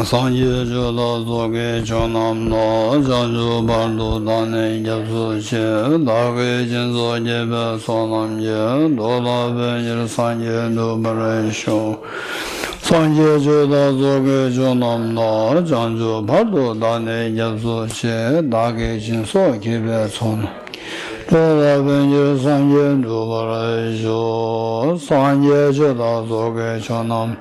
Sanje Jola Zoge Chonam No Janju Bardu Dane Yapsu Che Dage Jinzo Jebe Sonam Je Dola Benjir Sanje Dubare Sho Sanje Jola Zoge Chonam No Janju Bardu Dane Yapsu Che Dage Jinzo Jebe Sonam Dola Benjir Sanje Dubare Sho Sanje Jola Zoge Chonam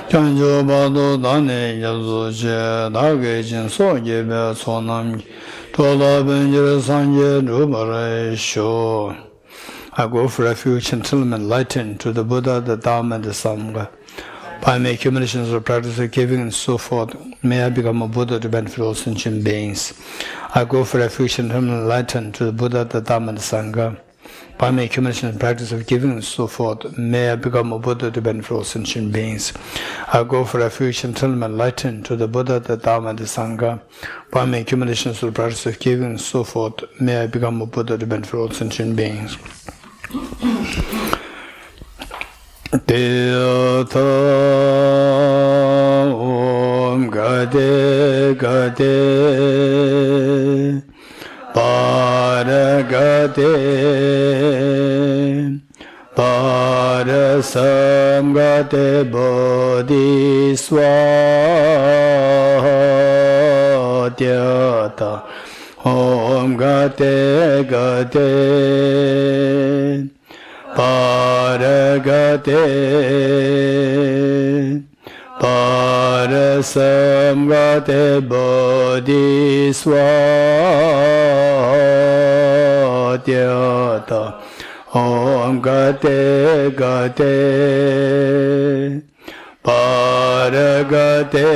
Janju Bado Dane Yapsu Che Dage Jinso Jebe Sonam Tola Benjir Sanje Dubare Sho. I go for refuge until I'm enlightened to the Buddha, the Dharma, and the Sangha. By my accumulations of practice of giving and so forth, may I become a Buddha to benefit all sentient beings. I go for refuge until I'm enlightened to the Buddha, the Dharma, and the Sangha. By my accumulation and practice of giving and so forth, may I become a Buddha to benefit all sentient beings. I go for refuge until I'm enlightened to the Buddha, the Dharma, and the Sangha. By my accumulation and practice of giving and so forth, may I become a Buddha to benefit all sentient beings. Deyata Om Gade Gade Paragate Parasamgate Bodhiswatyata Om Gate Gate Paragate Parasamgate Bodhiswatyata Om Gate Gate Paragate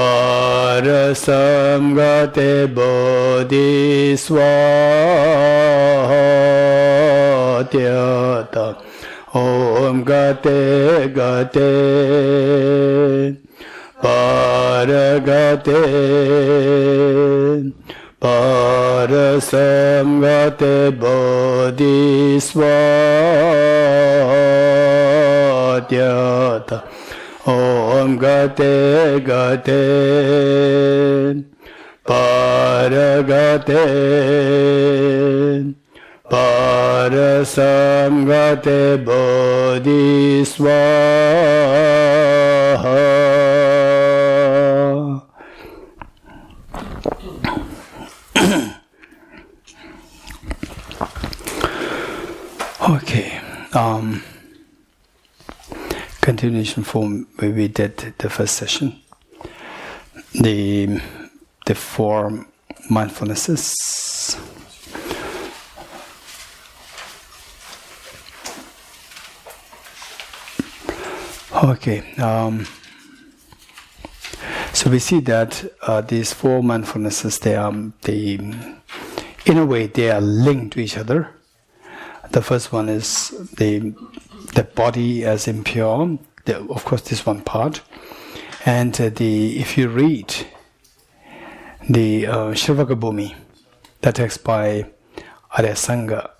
Parasamgate Bodhiswatyata Om Gate Gate Paragate Parasamgate Bodhiswatyata Om Gate Gate Paragate Parasamgate Bodhiswaha. Okay. Continuation from where we did the first session. The four mindfulnesses. Okay. So we see that these four mindfulnesses, in a way, they are linked to each other. The first one is the body as impure. Of course, this one part. And if you read the Shravakabhumi, that text by Arya Sangha,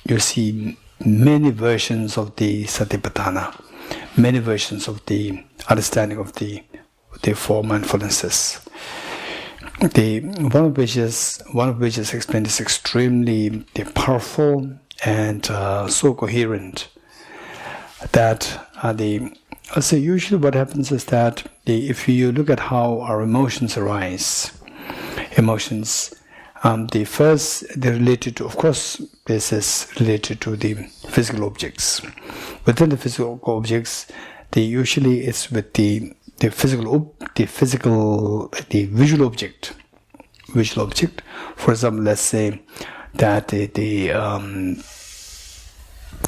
you see many versions of the Satipatthana, many versions of the understanding of the four mindfulnesses. One of which is explained is extremely powerful and so coherent that so usually what happens is that if you look at how our emotions arise, they're related to, of course, this is related to the physical objects. Within the physical objects, usually it's with the visual object. For example, let's say that the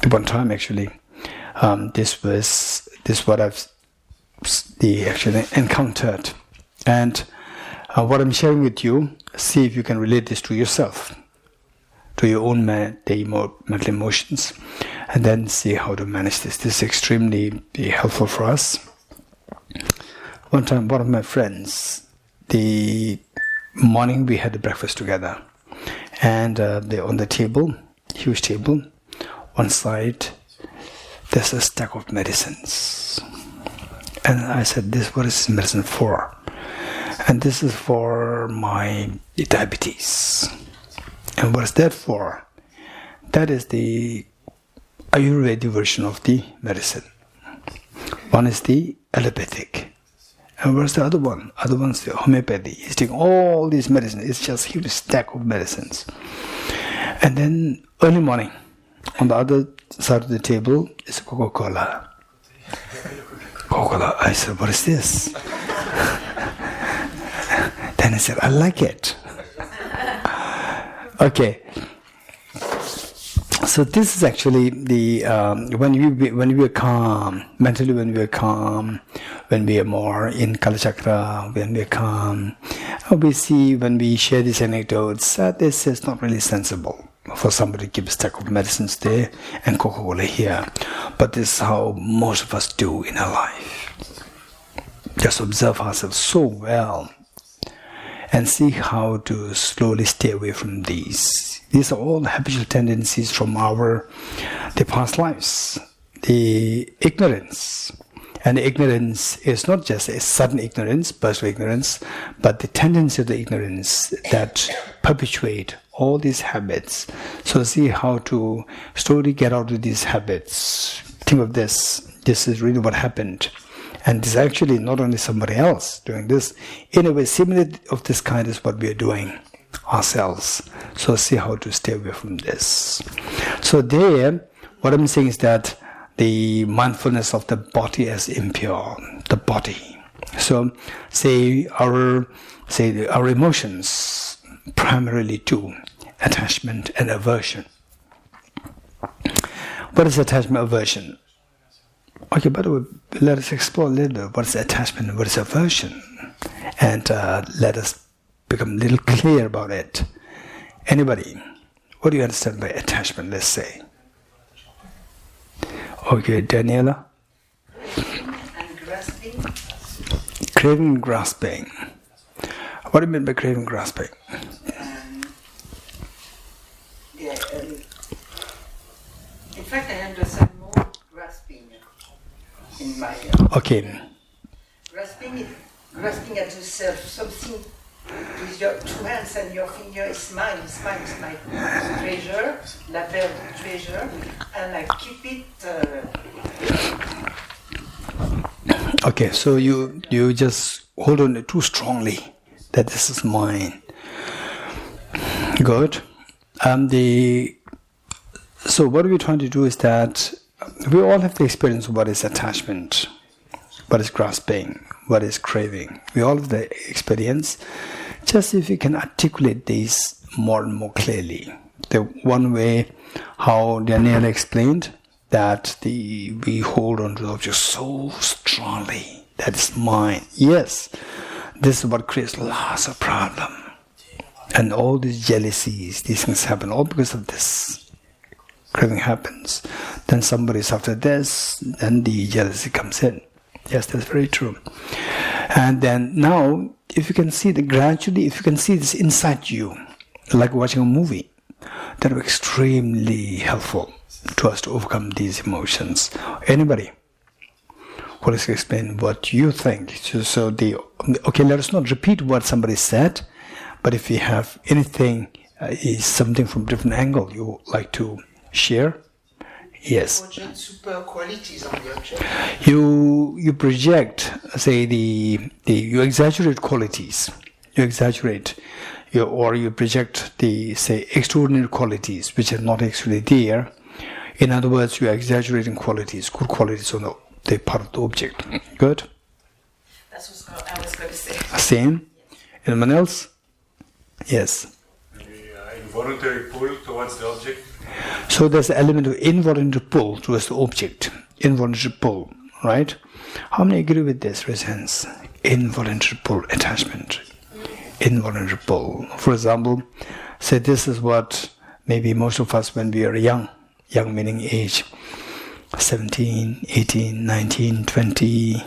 one time actually, this what I've actually encountered, and what I'm sharing with you. See if you can relate this to yourself, to your own mental emotions, and then see how to manage this. This is extremely helpful for us. One time, one of my friends, the morning we had the breakfast together, and on the table, huge table, one side, there's a stack of medicines. And I said, what is this medicine for? And this is for my diabetes. And what is that for? That is the Ayurvedic version of the medicine. One is the allopathic. And where's the other one? Other one's the homeopathy. He's taking all these medicines. It's just a huge stack of medicines. And then early morning, on the other side of the table is Coca-Cola. Coca-Cola. I said, what is this? Then I said, I like it. Okay. So this is actually the when we are calm mentally, when we are calm, when we are more in Kalachakra, when we are calm, we see when we share these anecdotes, this is not really sensible for somebody to keep a stack of medicines there and Coca-Cola here. But this is how most of us do in our life. Just observe ourselves so well and see how to slowly stay away from these. These are all habitual tendencies from the past lives. The ignorance. And the ignorance is not just a sudden ignorance, burst of ignorance, but the tendency of the ignorance that perpetuate all these habits. So see how to slowly get out of these habits. Think of this. This is really what happened. And this is actually not only somebody else doing this. In a way, similar of this kind is what we are doing ourselves. So see how to stay away from this. So there, what I'm saying is that the mindfulness of the body as impure, the body. So say our emotions, primarily two, attachment and aversion. What is attachment, aversion? Okay, by the way, let us explore a little bit what is attachment and what is aversion, and let us become a little clear about it. Anybody, what do you understand by attachment, let's say? Okay, Daniela? And grasping. Craving and grasping. What do you mean by craving and grasping? In fact, I understand more grasping in my... Okay. Grasping at yourself, something with your two hands and your finger is mine, it's my treasure, la paire de treasure, and I keep it... Okay, so you just hold on too strongly that this is mine. Good. So what we're trying to do is that we all have the experience of what is attachment, what is grasping, what is craving. We all have the experience. Just if you can articulate these more and more clearly. The one way how Daniela explained that we hold on to the object so strongly. That is mine. Yes, this is what creates lots of problem. And all these jealousies, these things happen all because of this. Craving happens. Then somebody is after this, then the jealousy comes in. Yes, that's very true. And then now, if you can see gradually, if you can see this inside you, like watching a movie, that will be extremely helpful to us to overcome these emotions. Anybody? Let us explain what you think. Okay, let us not repeat what somebody said, but if you have anything, is something from different angle you would like to share? Yes. Project super qualities on the object. You project, say you exaggerate qualities. You exaggerate, or you project the extraordinary qualities which are not actually there. In other words, you are exaggerating qualities, good qualities on the part of the object. Good. That's what I was going to say. Same. Anyone else? Yes. Involuntary pull towards the object. So there's an element of involuntary pull towards the object. Involuntary pull, right? How many agree with this? Raise hands. Involuntary pull, attachment. Involuntary pull. For example, say this is what maybe most of us when we are young meaning age, 17, 18, 19, 20,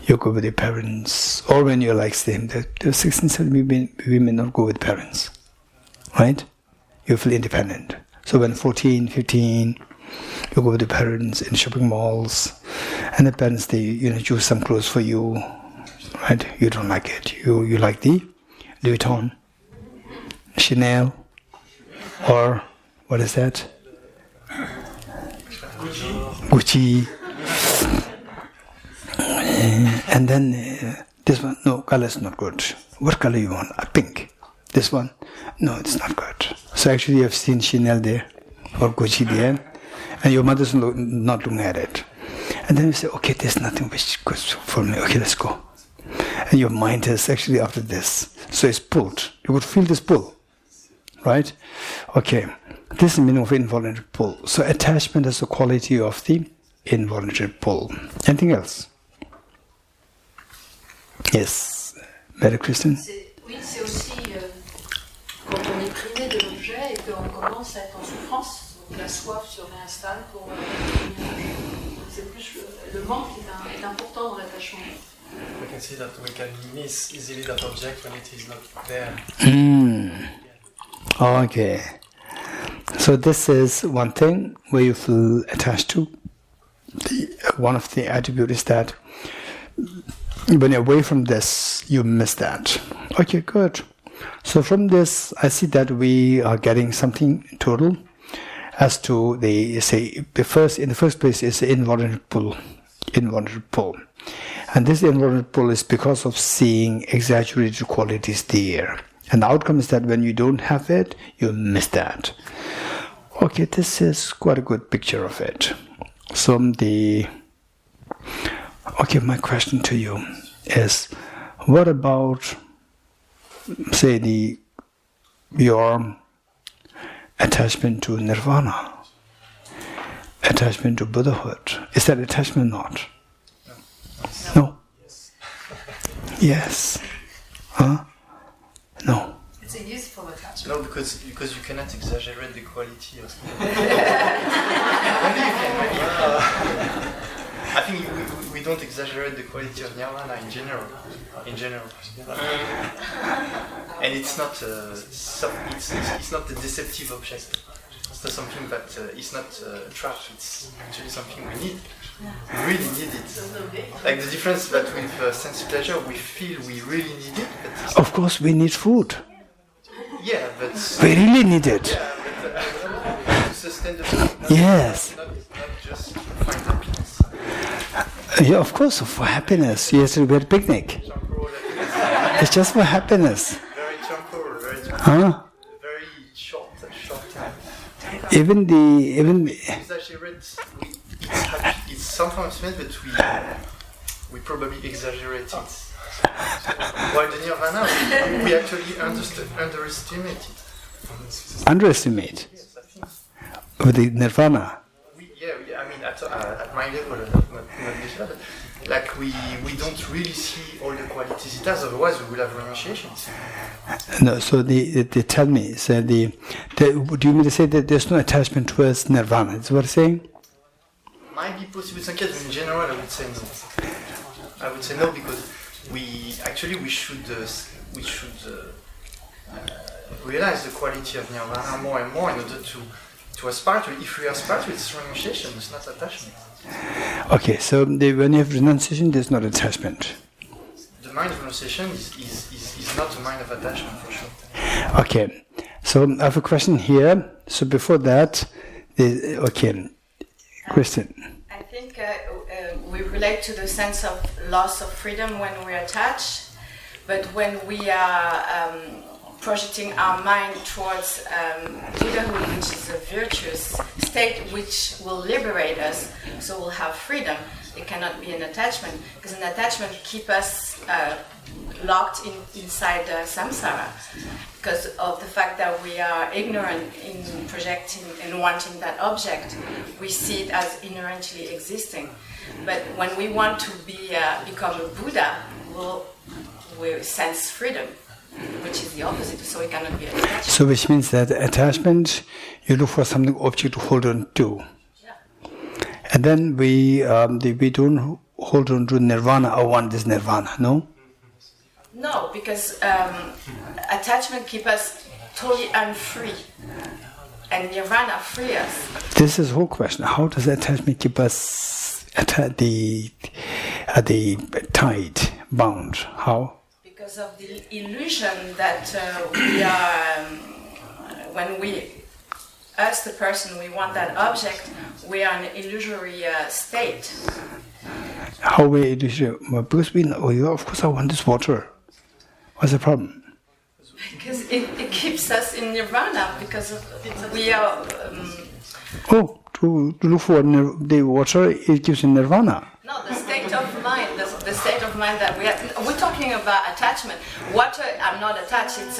you go with your parents, or when you're like them, the 16, 17, we may not go with parents, right? You feel independent. So when 14, 15, You go with the parents in shopping malls, and the parents, they choose some clothes for you, right? You don't like it. You like the Louis Vuitton, Chanel, or what is that? Gucci. And then this one, no, color is not good. What color you want? Pink. This one, no, it's not good. So actually you have seen Chanel there, or Gucci there, and your mother's not looking at it. And then you say, okay, there's nothing which goes for me. Okay, let's go. And your mind is actually after this. So it's pulled. You would feel this pull, right? Okay, this is the meaning of involuntary pull. So attachment is the quality of the involuntary pull. Anything else? Yes, Mary Christian. Oui, c'est aussi quand on est privé de l'objet et qu'on commence à être en souffrance, donc la soif se réinstalle pour c'est plus le manque est important dans l'attachement. We can see that we can miss easily that object when it is not there. Okay. So this is one thing where you feel attached to. One of the attributes is that when you're away from this, you miss that. Okay, good. So from this, I see that we are getting something total as to the, say, in the first place is the involuntary pull. Involuntary pull. And this involuntary pull is because of seeing exaggerated qualities there. And the outcome is that when you don't have it, you miss that. Okay, this is quite a good picture of it. So okay, my question to you is, what about, say, your attachment to nirvana, attachment to Buddhahood? Is that attachment not? No. Yes. Huh? No. It's a useful attachment. No, because you cannot exaggerate the quality of I think we don't exaggerate the quality of nirvana in general. And it's not it's not a deceptive object. It's not something that is not trapped. It's actually something we need. We really need it. Like the difference that with sense pleasure, we feel we really need it. But Of course, we need food. yeah, but We really need it. yeah, but to sustain the feeling. Yes. Not just to find happiness. Yeah, of course, for happiness. Yes, we had a picnic. It's just for happiness. Very temporal, Huh? very short time. Even Exaggerate. It's sometimes meant that we probably exaggerate it. While the nirvana, we actually underestimate it. underestimate Yes, I think. with the nirvana. I mean, at my level, not this level, like we don't really see all the qualities it has. Otherwise, we will have renunciations. No, so they tell me, so do you mean to say that there's no attachment towards nirvana? Is what I'm saying? Might be possible in some cases, but in general, I would say no. I would say no because we should realize the quality of nirvana more and more in order to aspire to it. If we aspire to it, it's renunciation, it's not attachment. Okay, so when you have renunciation, there's not attachment. The mind of renunciation is not a mind of attachment for sure. Okay, so I have a question here. So before that, okay, Kristen. I think we relate to the sense of loss of freedom when we're attached, but when we are projecting our mind towards Buddhahood, which is a virtuous state which will liberate us, so we'll have freedom. It cannot be an attachment, because an attachment keeps us locked inside samsara, because of the fact that we are ignorant in projecting and wanting that object. We see it as inherently existing. But when we want to become a Buddha, we sense freedom, which is the opposite, so it cannot be attached. So which means that attachment, you look for something object to hold on to. Yeah. And then we don't hold on to nirvana or want this nirvana, no? No, because attachment keeps us totally unfree. and nirvana free us. This is the whole question. How does attachment keep us at the tight, bound? How? Because of the illusion that we are, when we, us the person, we want that object, we are in an illusory state. How we illusion? Well, because we know, of course I want this water. What's the problem? Because it keeps us in nirvana, because we are... to look for the water, it gives you nirvana. No, the state of mind, the state of mind that we have. We're talking about attachment. Water, I'm not attached. It's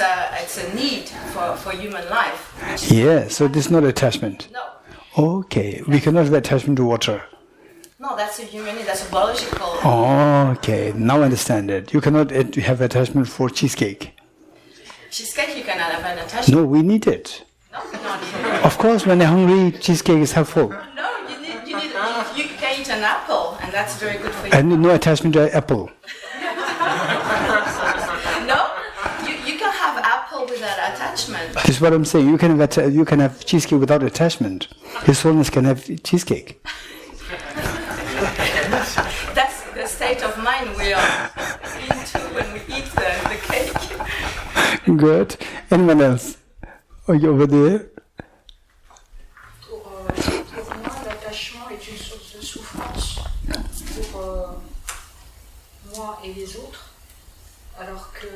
a need for human life. Yeah, so this is not attachment. No. Okay, we cannot have attachment to water. No, that's a human need. That's a biological. Okay, now I understand it. You cannot have attachment for cheesecake. Cheesecake, you cannot have an attachment. No, we need it. No, not. Of course, when you're hungry, cheesecake is helpful. No, you can eat an apple, and that's very good for you. And no attachment to apple. No, you can have apple without attachment. This is what I'm saying. You can have cheesecake without attachment. His Holiness can have cheesecake. That's the state of mind we are into when we eat the cake. Good. Anyone else? Are you over there? Pour moi, l'attachement est une source de souffrance pour moi et les autres, alors que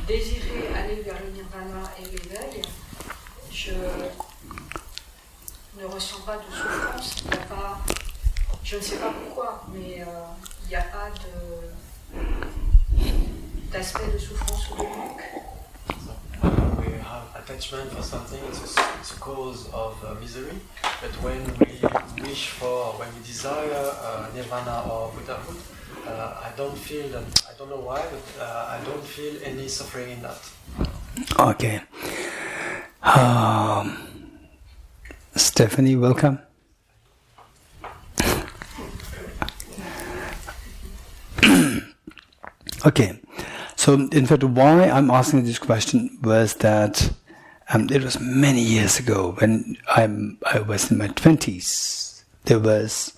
désirer aller vers le nirvana et l'éveil, je ne ressens pas de souffrance. Il n'y a pas, je ne sais pas pourquoi, mais il n'y a pas d'aspect de souffrance ou de manque. We have attachment for something, it's a cause of misery, but when we wish for, when we desire nirvana or Buddhahood, I don't feel, I don't know why, but I don't feel any suffering in that. Okay. Stephanie, welcome. Okay. So, in fact, why I'm asking this question was that it was many years ago when I was in my 20s. There was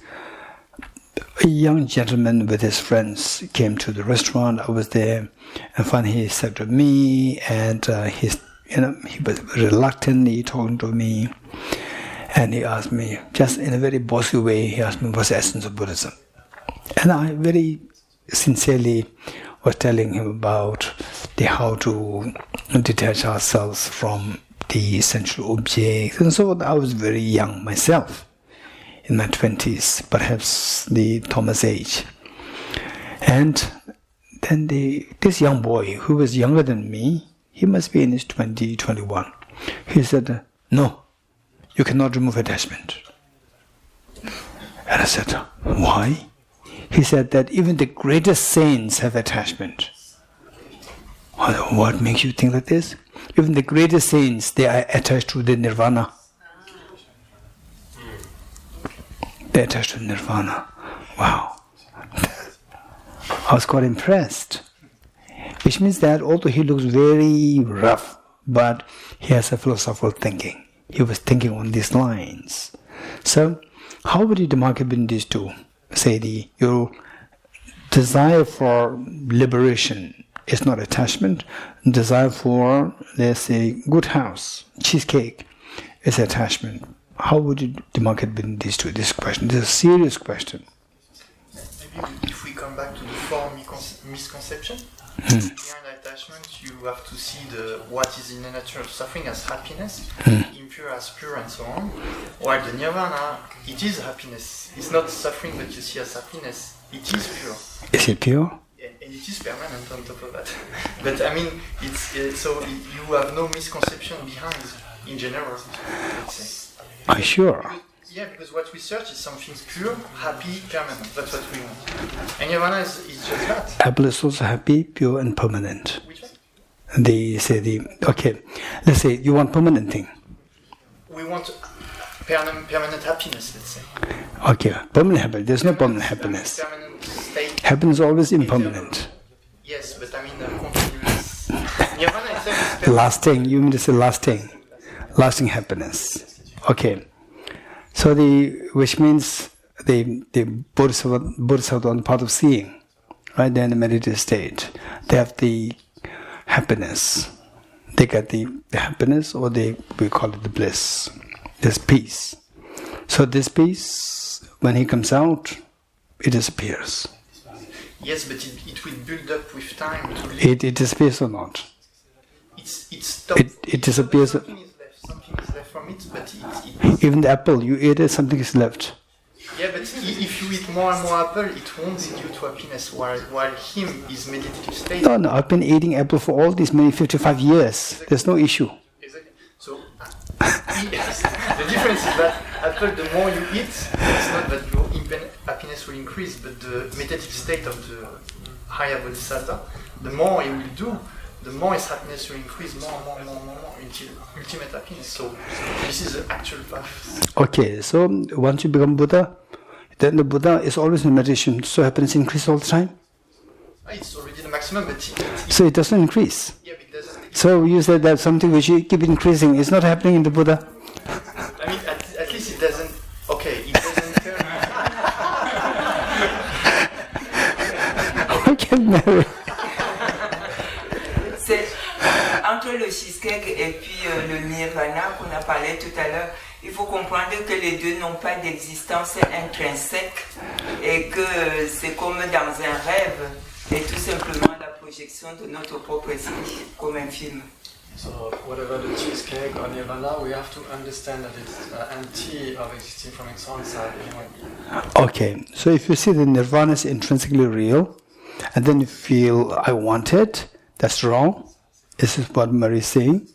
a young gentleman with his friends came to the restaurant. I was there, and finally he said to me, and he was reluctantly talking to me, and he asked me, just in a very bossy way, he asked me, what's the essence of Buddhism? And I very sincerely was telling him about how to detach ourselves from the essential objects. And so I was very young myself, in my 20s, perhaps the Thomas age. And then this young boy, who was younger than me, he must be in his 20, 21, he said, no, you cannot remove attachment. And I said, why? He said that even the greatest saints have attachment. What makes you think like this? Even the greatest saints, they are attached to the nirvana. They are attached to nirvana. Wow. I was quite impressed. Which means that although he looks very rough, but he has a philosophical thinking. He was thinking on these lines. So, how would you demarcate between these two? Say your desire for liberation is not attachment. Desire for, let's say, good house, cheesecake, is attachment. How would you demarcate between these two? This question, this is a serious question. Maybe if we come back to the four misconception, behind attachment, you have to see what is in the nature of suffering as happiness, impure as pure, and so on. While the nirvana, it is happiness. It's not suffering that you see as happiness. It is pure. Is it pure? And it is permanent on top of that. But I mean, it's so you have no misconception behind, in general, let's say. Are you sure? Yeah, because what we search is something pure, happy, permanent. That's what we want. And nirvana is just that. Apple is also happy, pure, and permanent. Which one? They say okay, let's say you want permanent thing. We want permanent happiness, let's say. Okay, permanent happiness. There's no permanent happiness. Permanent state. Happiness is always impermanent. Yes, but I mean continuous. Nirvana itself is permanent. Lasting, you mean to say lasting. lasting happiness. Okay. So which means the bodhisattva on the path of seeing, right? They're in the meditative state. They have the happiness. They get the happiness, or we call it the bliss. This peace. So this peace, when he comes out, it disappears. Yes, but it will build up with time. It disappears or not? It stops. It disappears. Something is left from it, but Even the apple, you eat it, something is left. Yeah, but if you eat more and more apple, it won't lead you to happiness, while him is meditative state. No, I've been eating apple for all these many 55 years. Exactly. There's no issue. Exactly. So the difference is that apple, the more you eat, it's not that your happiness will increase, but the meditative state of the higher bodhisattva, the more he will do, the more his happiness will increase more until ultimate happiness. So this is the actual path. Okay, so once you become Buddha, then the Buddha is always in meditation, so happiness increases all the time? It's already the maximum, but so it doesn't increase? Yeah, but it doesn't. So you said that something which you keep increasing is not happening in the Buddha? I mean, at least it doesn't. Okay, it doesn't turn. Okay, Mary. C'est entre le cheesecake et puis le nirvana qu'on a parlé tout à l'heure. Il faut comprendre que les deux n'ont pas d'existence intrinsèque et que c'est comme dans un rêve et tout simplement la projection de notre propre esprit, comme un film. So whatever the cheesecake or nirvana, we have to understand that it's empty of existing from its own side anyway. Okay, so if you see the nirvana is intrinsically real, and then you feel, I want it, that's wrong. This is what Mary is saying.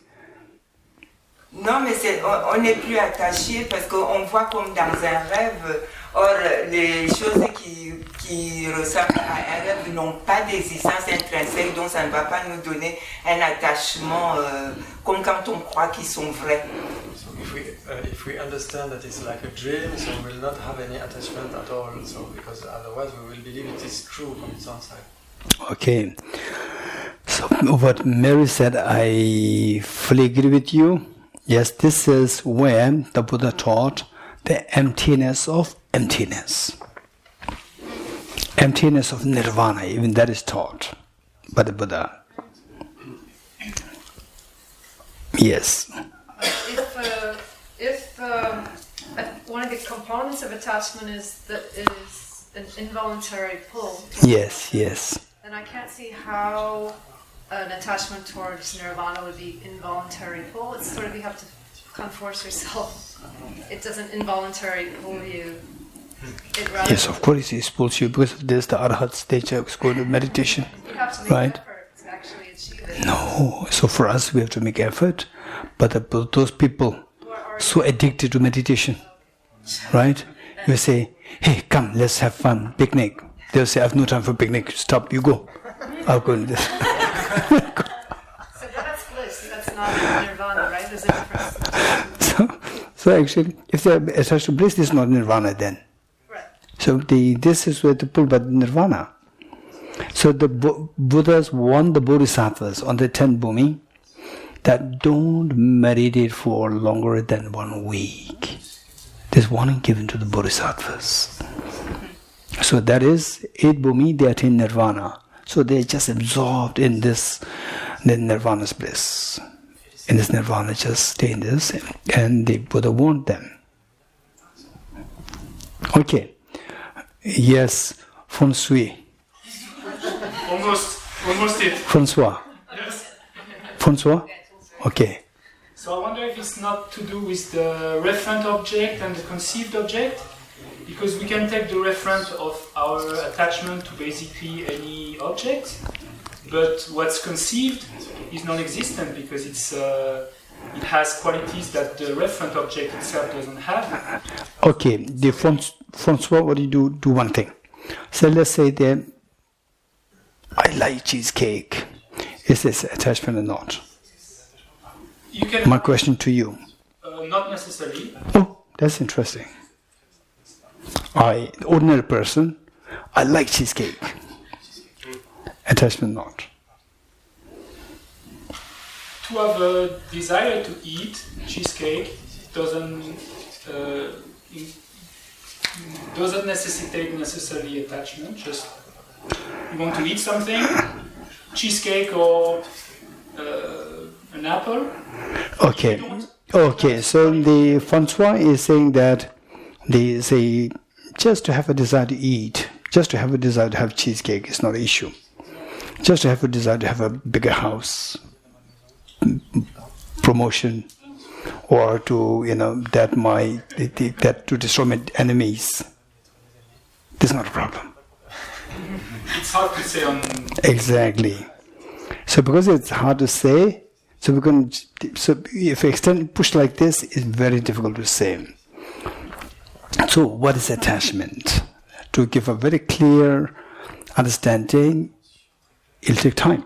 Non, mais on n'est plus attaché parce qu'on voit comme dans un rêve. Or, les choses qui ressemblent à un rêve n'ont pas d'existence intrinsèque, donc ça ne va pas nous donner un attachement comme quand on croit qu'ils sont vrais. So if we understand that it's like a dream, so we will not have any attachment at all. So because otherwise we will believe it is true from its own side. Okay. So what Mary said, I fully agree with you. Yes, this is where the Buddha taught the emptiness of emptiness. Emptiness of nirvana, even that is taught by the Buddha. Yes. If one of the components of attachment is that it is an involuntary pull, Yes, yes. then I can't see how an attachment towards nirvana would be involuntary pull. It's sort of you have to kind of force yourself. It doesn't involuntarily pull you. Yes, of course it pulls you because there's the arhat stage of going to meditation. You have to make Right? effort to actually achieve it. No, so for us we have to make effort, but those people so addicted to meditation, right? You say, hey, come, let's have fun, picnic. They'll say, I have no time for picnic. Stop, you go. I'll go in this. So that's bliss. That's not nirvana, right? There's a difference. So actually, if they're attached to bliss, this is not nirvana then. Right. So this is where to pull by the nirvana. So the Buddhas warned the bodhisattvas on the 10th bhumi that don't meditate for longer than 1 week. This warning given to the bodhisattvas. So that is 8th bhumi, they attain nirvana. So they are just absorbed in this nirvana's bliss. In this nirvana, just stay in this, and the Buddha warned them. Okay. Yes, feng shui. Almost it. François. Yes. François? Okay. So I wonder if it's not to do with the referent object and the conceived object, because we can take the referent of our attachment to basically any object, but what's conceived is non-existent because it has qualities that the referent object itself doesn't have. Okay, the François, what do you do one thing. So let's say that I like cheesecake. Is this attachment or not? You can. My question to you. Not necessarily. Oh, that's interesting. Ordinary person, I like cheesecake. Attachment not. to have a desire to eat cheesecake doesn't necessitate necessarily attachment. Just you want to eat something, cheesecake or an apple. Okay. Okay. So the François is saying that just to have a desire to eat, just to have a desire to have cheesecake is not an issue. Just to have a desire to have a bigger house, promotion, or to that to destroy my enemies. This is not a problem. It's hard to say on. Exactly. So because it's hard to say, so if we push like this, it's very difficult to say. So what is attachment? To give a very clear understanding, it'll take time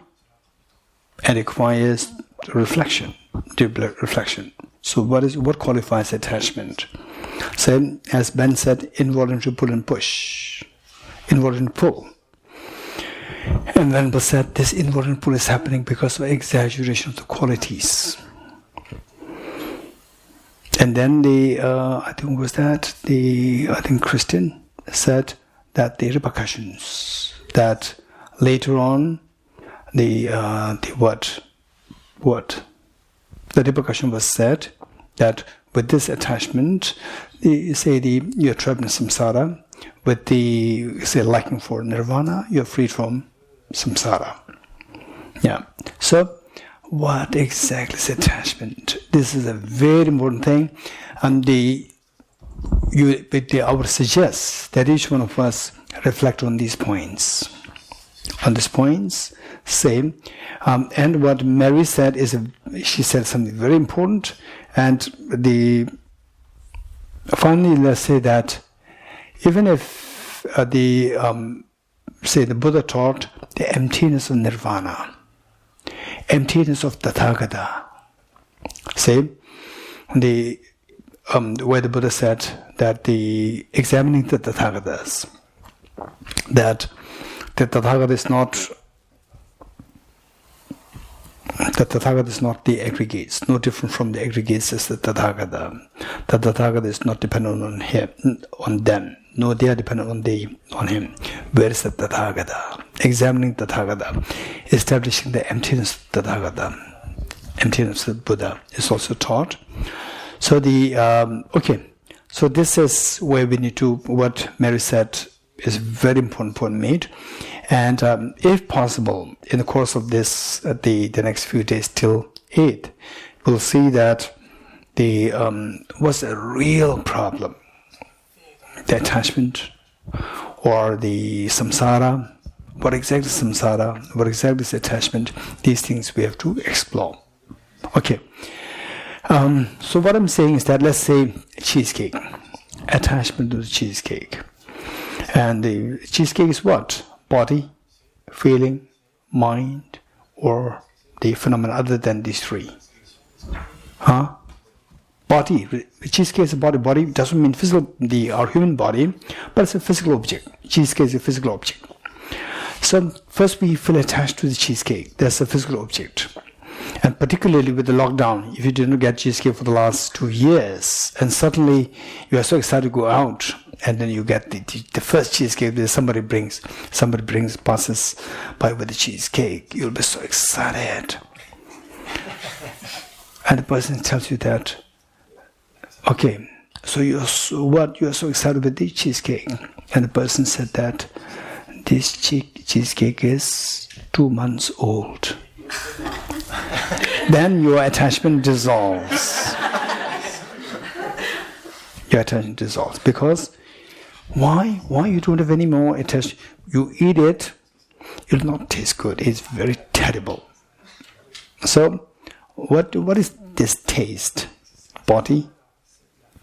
and requires reflection, deep reflection. So what qualifies attachment? So as Ben said, involuntary pull and push, involuntary pull. And then Ben said this involuntary pull is happening because of exaggeration of the qualities. And then I think Christian said that the repercussions, that later on the repercussion was said that with this attachment, you're trapped in samsara. With the liking for nirvana, you're freed from samsara. Yeah. So, what exactly is attachment? This is a very important thing, and I would suggest that each one of us reflect on these points. On these points, same. And what Mary said she said something very important. And finally, let's say that even if the Buddha taught the emptiness of nirvana, emptiness of Tathagata. Say, where the Buddha said that examining the Tathagatas, that the Tathagata is not the aggregates, no different from the aggregates as the Tathagata. The Tathagata is not dependent on him, on them. No, they are dependent on him. Where is the Tathagata? Examining Tathagata, establishing the emptiness of Tathagata, emptiness of Buddha is also taught. So so this is where we need to, what Mary said is very important point made. And if possible, in the course of this, the next few days till 8, we'll see that what's the real problem, the attachment or the samsara, what exactly is samsara, what exactly is attachment, these things we have to explore. Okay. So what I'm saying is that, let's say cheesecake, attachment to the cheesecake. And the cheesecake is what? Body, feeling, mind, or the phenomena other than these three. Body. Cheesecake is a body. Body doesn't mean physical, our human body, but it's a physical object. Cheesecake is a physical object. So first we feel attached to the cheesecake. That's a physical object. And particularly with the lockdown, if you didn't get cheesecake for the last 2 years, and suddenly you are so excited to go out, and then you get the first cheesecake that somebody passes by with the cheesecake, you'll be so excited. And the person tells you that, okay, so you are so excited with the cheesecake. And the person said that this cheesecake is 2 months old. Then your attachment dissolves. Your attachment dissolves. Because why you don't have any more attachment? You eat it, it will not taste good. It's very terrible. So, what is this taste? Body,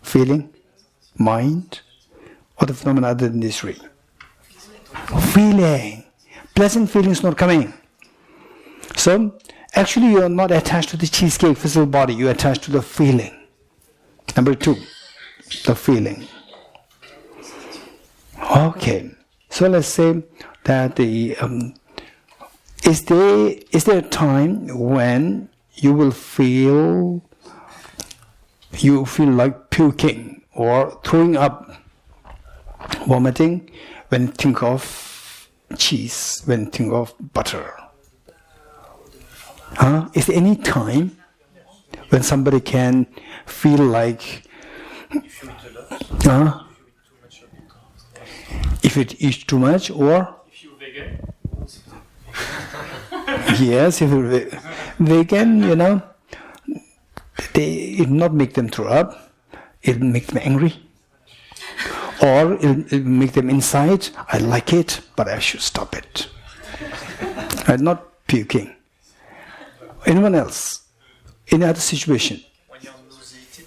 feeling, mind, or the phenomena other than these three? Feeling. Pleasant feeling is not coming. So, actually you are not attached to the cheesecake physical body, you are attached to the feeling. Number 2, the feeling. Okay, so let's say that is there a time when you will feel like puking or throwing up, vomiting when you think of cheese, when you think of butter. Is there any time when somebody can feel like if it eats too much, or If you're vegan. yes, if you're vegan, it not make them throw up, it make them angry, or it make them inside, I like it, but I should stop it. I'm not puking. Anyone else? Any other situation? When you're nauseated.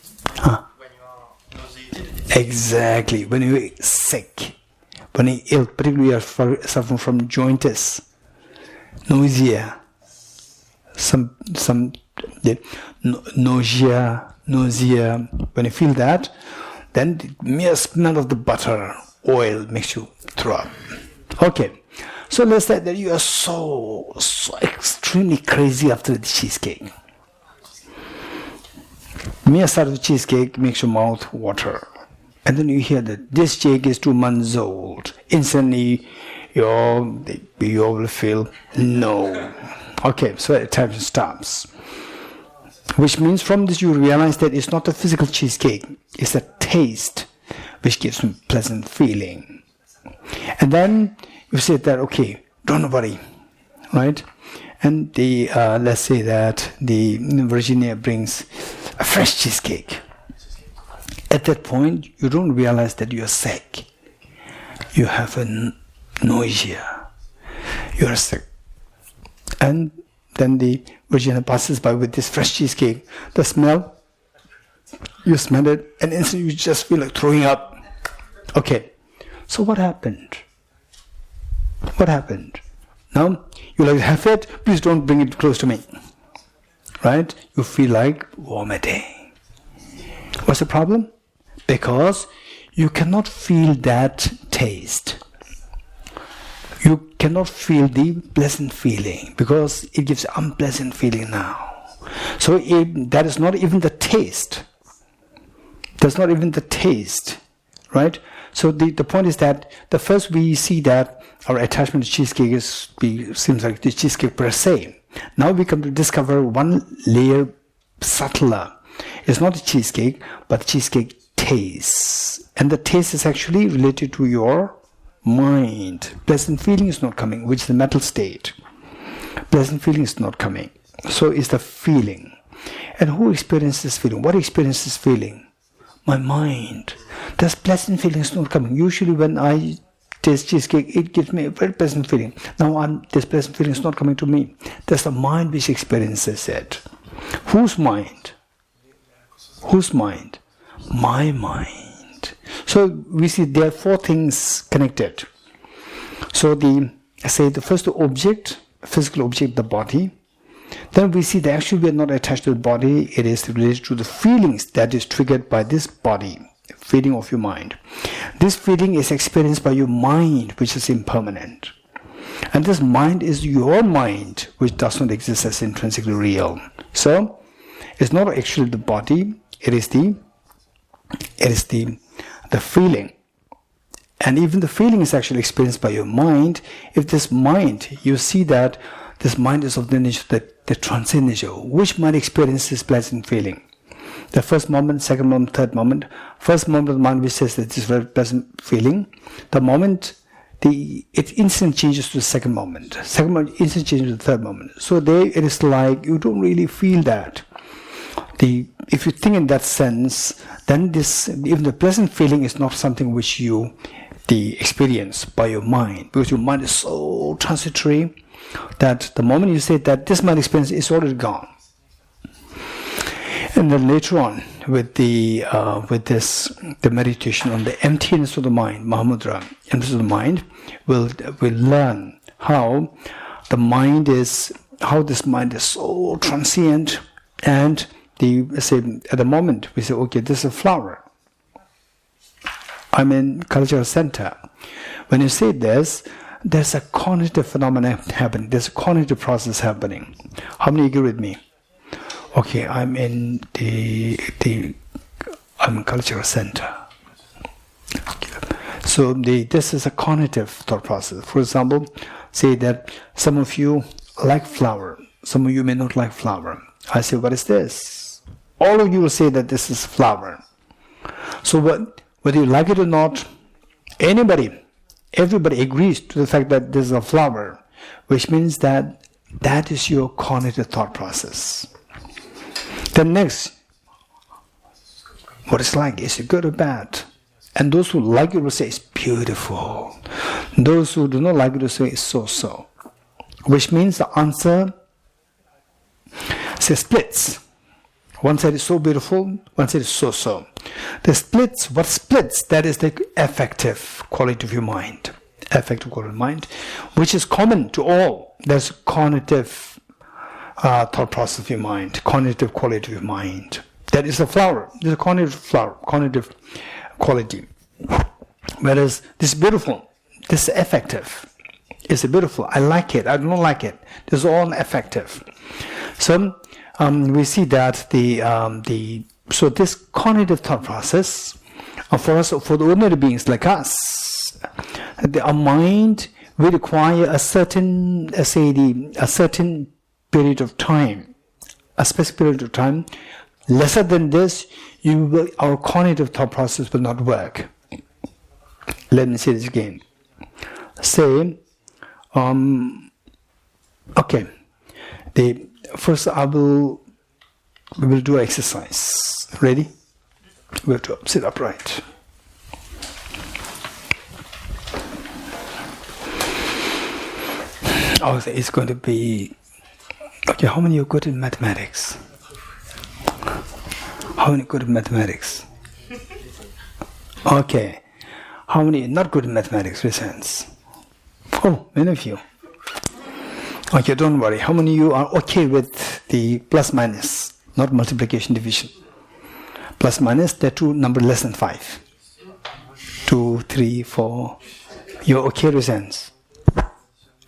When you are nauseated. Exactly. When you're sick, when you're ill, particularly you are suffering from jointitis, nausea, nausea. When you feel that, then the mere smell of the butter, oil makes you throw up. Okay. So let's say that you are so extremely crazy after the cheesecake. Mere sight of the cheesecake makes your mouth water. And then you hear that this cake is 2 months old. Instantly, you will feel no. Okay, so attention stops. Which means from this you realize that it's not a physical cheesecake. It's a taste which gives you pleasant feeling. And then you say that, okay, don't worry, right? And let's say that the Virginia brings a fresh cheesecake. At that point, you don't realize that you are sick. You have a nausea. You are sick. And then the Virginia passes by with this fresh cheesecake. The smell, you smell it, and instantly you just feel like throwing up. Okay, so what happened? What happened? Now, you like to have it, please don't bring it close to me. Right? You feel like vomiting. What's the problem? Because you cannot feel that taste. You cannot feel the pleasant feeling because it gives unpleasant feeling now. So that is not even the taste. That's not even the taste. Right? So the point is that the first we see that our attachment to cheesecake seems like the cheesecake per se. Now we come to discover one layer subtler. It's not a cheesecake, but cheesecake taste. And the taste is actually related to your mind. Pleasant feeling is not coming, which is the mental state. Pleasant feeling is not coming. So it's the feeling. And who experiences this feeling? What experiences this feeling? My mind. This pleasant feeling is not coming. Usually when I taste cheesecake, it gives me a very pleasant feeling. Now this pleasant feeling is not coming to me. That's the mind which experiences it. Whose mind? Whose mind? My mind. So we see there are 4 things connected. So the first object, physical object, the body. Then we see that actually we are not attached to the body. It is related to the feelings that is triggered by this body, feeling of your mind. This feeling is experienced by your mind, which is impermanent. And this mind is your mind, which does not exist as intrinsically real. So it's not actually the body, it is the feeling. And even the feeling is actually experienced by your mind. If this mind, you see that this mind is of the nature, the transient nature. Which mind experiences pleasant feeling? The first moment, second moment, third moment. First moment of the mind which says that this is very pleasant feeling. The moment, it instantly changes to the second moment. Second moment instantly changes to the third moment. So there it is like you don't really feel that. If you think in that sense, then even the pleasant feeling is not something which you experience by your mind, because your mind is so transitory that the moment you say that this mind experience is already gone. And then later on, with the meditation on the emptiness of the mind, Mahamudra, emptiness of the mind, we'll learn how this mind is so transient. And at the moment we say, okay, this is a flower. I'm in Kalachakra Center. When you say this, there's a cognitive phenomenon happening. There's a cognitive process happening. How many agree with me? Okay, I'm in I'm in Kalachakra Center. So this is a cognitive thought process. For example, say that some of you like flower, some of you may not like flower. I say, what is this? All of you will say that this is flower. So whether you like it or not, everybody agrees to the fact that this is a flower, which means that is your cognitive thought process. Then next, what it's like, is it good or bad? And those who like it will say it's beautiful. Those who do not like it will say it's so-so. Which means the answer splits. One side is so beautiful, one side is so-so. What splits, that is the affective quality of your mind. Affective quality of mind, which is common to all. There's cognitive thought process of your mind, cognitive quality of your mind. That is a flower. There's a cognitive quality. Whereas this is beautiful, this is affective. It's beautiful. I like it. I don't like it. This is all affective. So we see that so this cognitive thought process for the ordinary beings like us, our mind will require a certain period of time, a specific period of time. Lesser than this, our cognitive thought process will not work. Let me say this again. Say, okay. First, we will do exercise. Ready? We have to sit upright. Oh, it's going to be. Okay, how many are good in mathematics? How many good in mathematics? Okay. How many are not good in mathematics? Raise hands. Oh, many of you. Okay, don't worry. How many of you are okay with the plus minus, not multiplication division? Plus minus, they're two numbers less than 5. 2, 3, 4. You're okay, raise hands.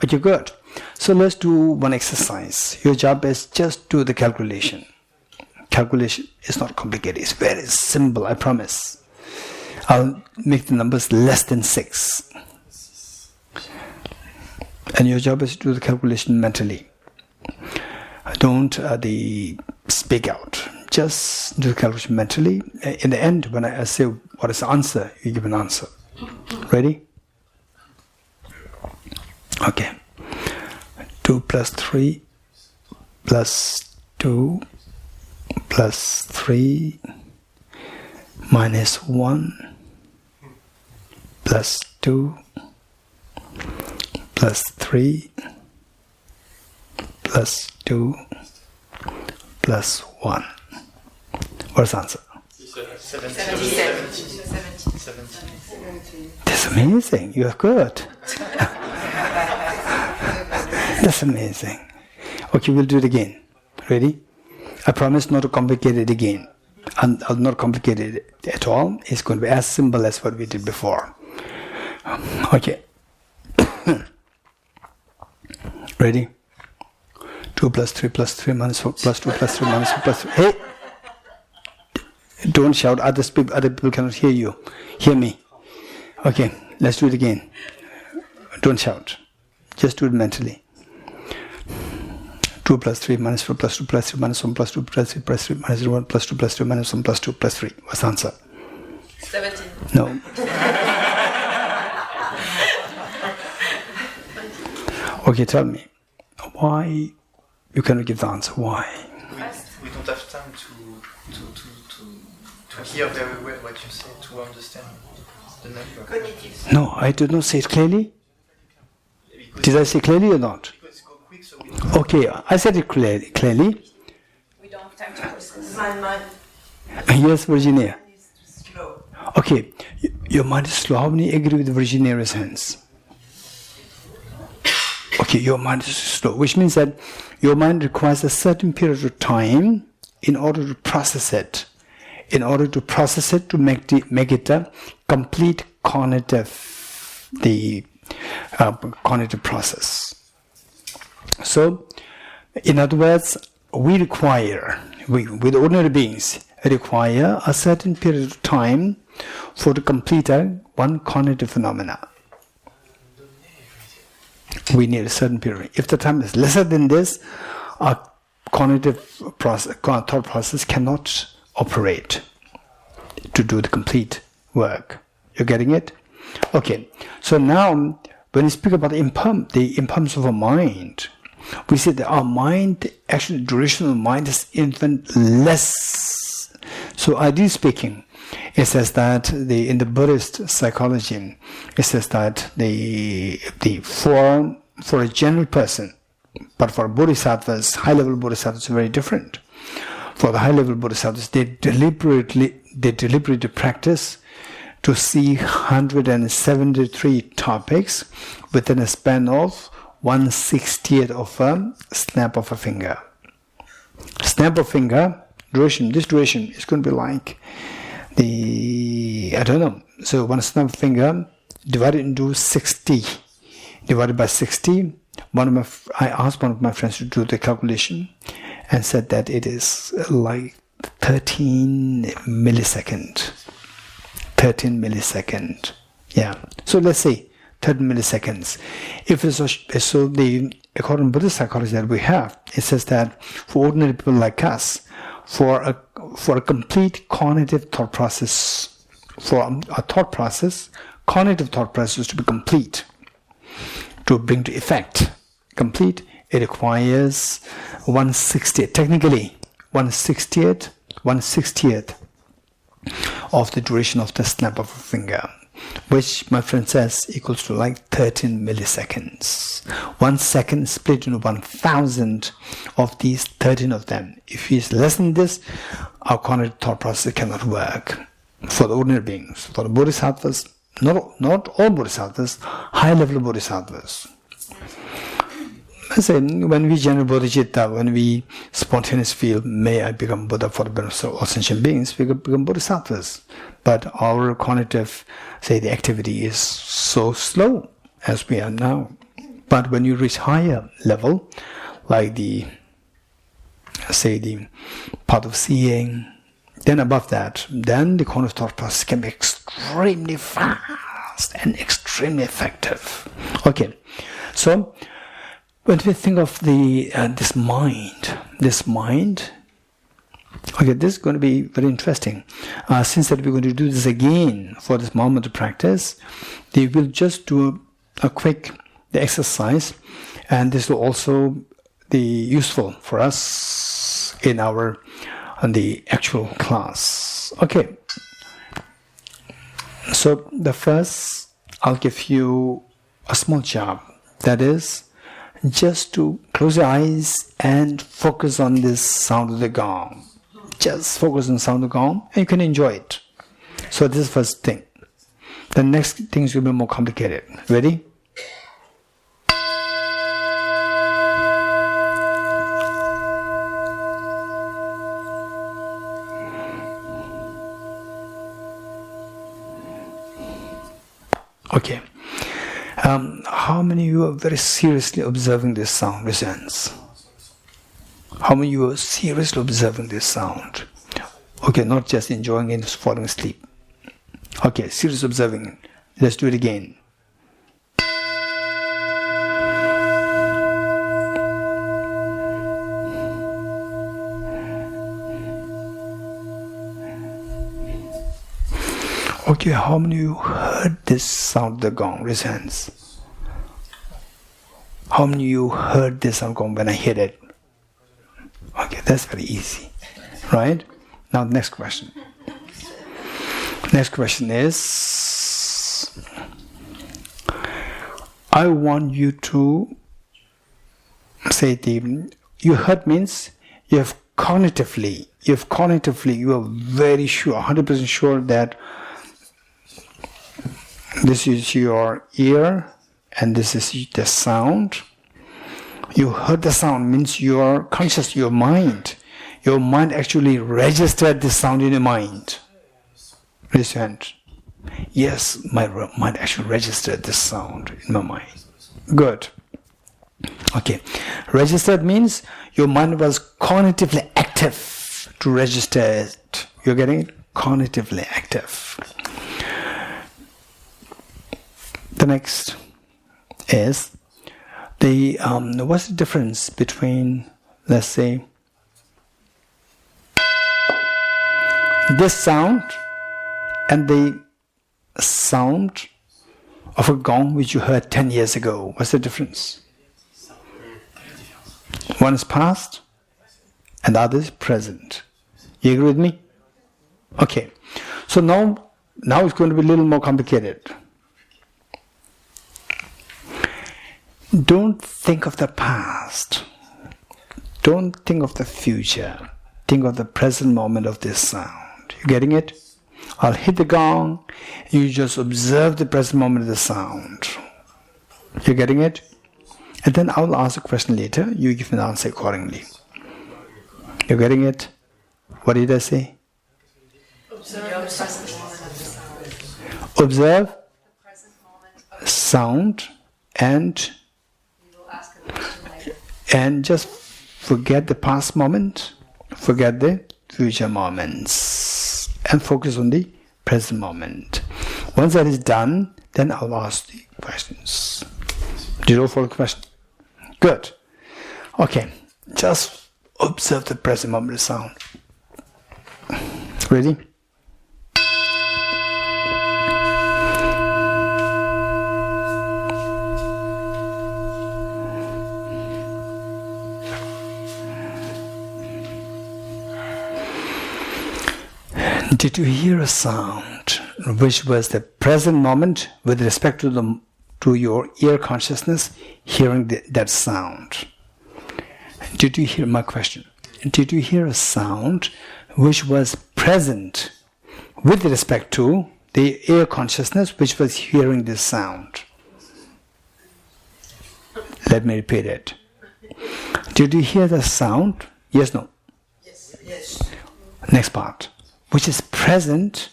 Okay, good. So let's do one exercise. Your job is just do the calculation. Calculation is not complicated. It's very simple, I promise. I'll make the numbers less than 6. And your job is to do the calculation mentally. Don't speak out. Just do the calculation mentally. In the end, when I say what is the answer, you give an answer. Ready? Okay. 2 plus 3 plus 2 plus 3 minus 1 plus 2 plus 3 plus 2 plus 1. What's the answer? 17. That's amazing. You are good. That's amazing. Okay, we'll do it again. Ready? I promise not to complicate it again. I'll not complicate it at all. It's going to be as simple as what we did before. Okay. Ready? 2 plus 3 plus 3 minus 4 plus 2 plus 3 minus 4 plus 3. Hey! Don't shout. Other people cannot hear you. Hear me. Okay, let's do it again. Don't shout. Just do it mentally. 2 plus 3 minus 4 plus 2 plus 3 minus 1 plus 2 plus 3 plus 3 minus 1 plus 2 plus 3 minus 1 plus 2 plus 3. What's the answer? 17. No. Okay, tell me. Why you cannot give the answer? Why? We don't have time to hear very well what you say, to understand the number. No, I did not say it clearly. Did I say clearly or not? Okay, I said it clearly. We don't have time to process. Yes, Virginia. Okay, your mind is slow. How many agree with Virginia's hands? Okay, your mind is slow, which means that your mind requires a certain period of time in order to process it. In order to process it, to make it a complete cognitive, cognitive process. So, in other words, we require with ordinary beings, require a certain period of time for to complete one cognitive phenomena. We need a certain period. If the time is lesser than this, our cognitive process, thought process cannot operate to do the complete work. You're getting it? Okay. So now, when we speak about the impermanence of our mind, we see that our mind, actually, duration of mind is infinite less. So, ideally speaking, it says that in the Buddhist psychology, it says that for a general person, but for bodhisattvas, high-level bodhisattvas, are very different. For the high-level bodhisattvas, they deliberately practice to see 173 topics within a span of 1/60th of a snap of a finger. Snap of finger duration. This duration is going to be like I don't know. So one snap of finger divided into 60, divided by 60. I asked one of my friends to do the calculation, and said that it is like 13 millisecond. 13 millisecond. Yeah. So let's say 13 milliseconds. If it's according to Buddhist psychology that we have, it says that for ordinary people like us, for a complete cognitive thought process, cognitive thought process to be complete, to bring to effect, complete, it requires 1/60th, technically 1/60th of the duration of the snap of a finger, which my friend says equals to like 13 milliseconds. 1 second split into 1,000 of these 13 of them. If it's less than this, our cognitive thought process cannot work. For the ordinary beings, for the bodhisattvas, not all bodhisattvas, high-level bodhisattvas. Let's say when we generate bodhicitta, when we spontaneously feel, may I become Buddha for the benefit of all sentient beings, we become bodhisattvas. But our cognitive, the activity is so slow as we are now. But when you reach higher level, like the part of seeing, then above that, then the cognitive thought process can be extremely fast and extremely effective. Okay, so when we think of this mind, okay, this is going to be very interesting. Since that we're going to do this again for this moment of practice, we will just do a quick exercise, and this will also be useful for us in the actual class. Okay. So the first, I'll give you a small job. That is, just to close your eyes and focus on this sound of the gong. Just focus on the sound of the gong, and you can enjoy it. So this is the first thing. The next things will be more complicated. Ready? Okay. How many of you are very seriously observing this sound? Raise your hands. How many of you are seriously observing this sound? Okay, not just enjoying it, falling asleep. Okay, seriously observing it. Let's do it again. Okay, how many of you heard this sound of the gong? Raise hands. How many of you heard this sound gong when I hit it? Okay, that's very easy, right? Now, next question. Next question is, I want you to say you heard means you are very sure, 100% sure that this is your ear and this is the sound. You heard the sound means you are conscious, your mind actually registered the sound in your mind. Raise your hand. Yes, my mind actually registered this sound in my mind. Good. Okay. Registered means your mind was cognitively active. to register it. You're getting it? Cognitively active. The next is what's the difference between, let's say, this sound and the sound of a gong which you heard 10 years ago? What's the difference? One is past and the other is present. You agree with me? Okay. So now it's going to be a little more complicated. Don't think of the past. Don't think of the future. Think of the present moment of this sound. You getting it? I'll hit the gong. You just observe the present moment of the sound. You getting it? And then I'll ask a question later. You give an answer accordingly. You getting it? What did I say? Observe sound and just forget the past moment, forget the future moments, and focus on the present moment. Once that is done, then I'll ask the questions. Did you all follow the question? Good. Okay, just observe the present moment of sound. Ready? Did you hear a sound which was the present moment with respect to your ear consciousness hearing that sound? Did you hear my question? Did you hear a sound which was present with respect to the ear consciousness which was hearing this sound? Let me repeat it. Did you hear the sound? Yes, no? Yes. Next part. Which is present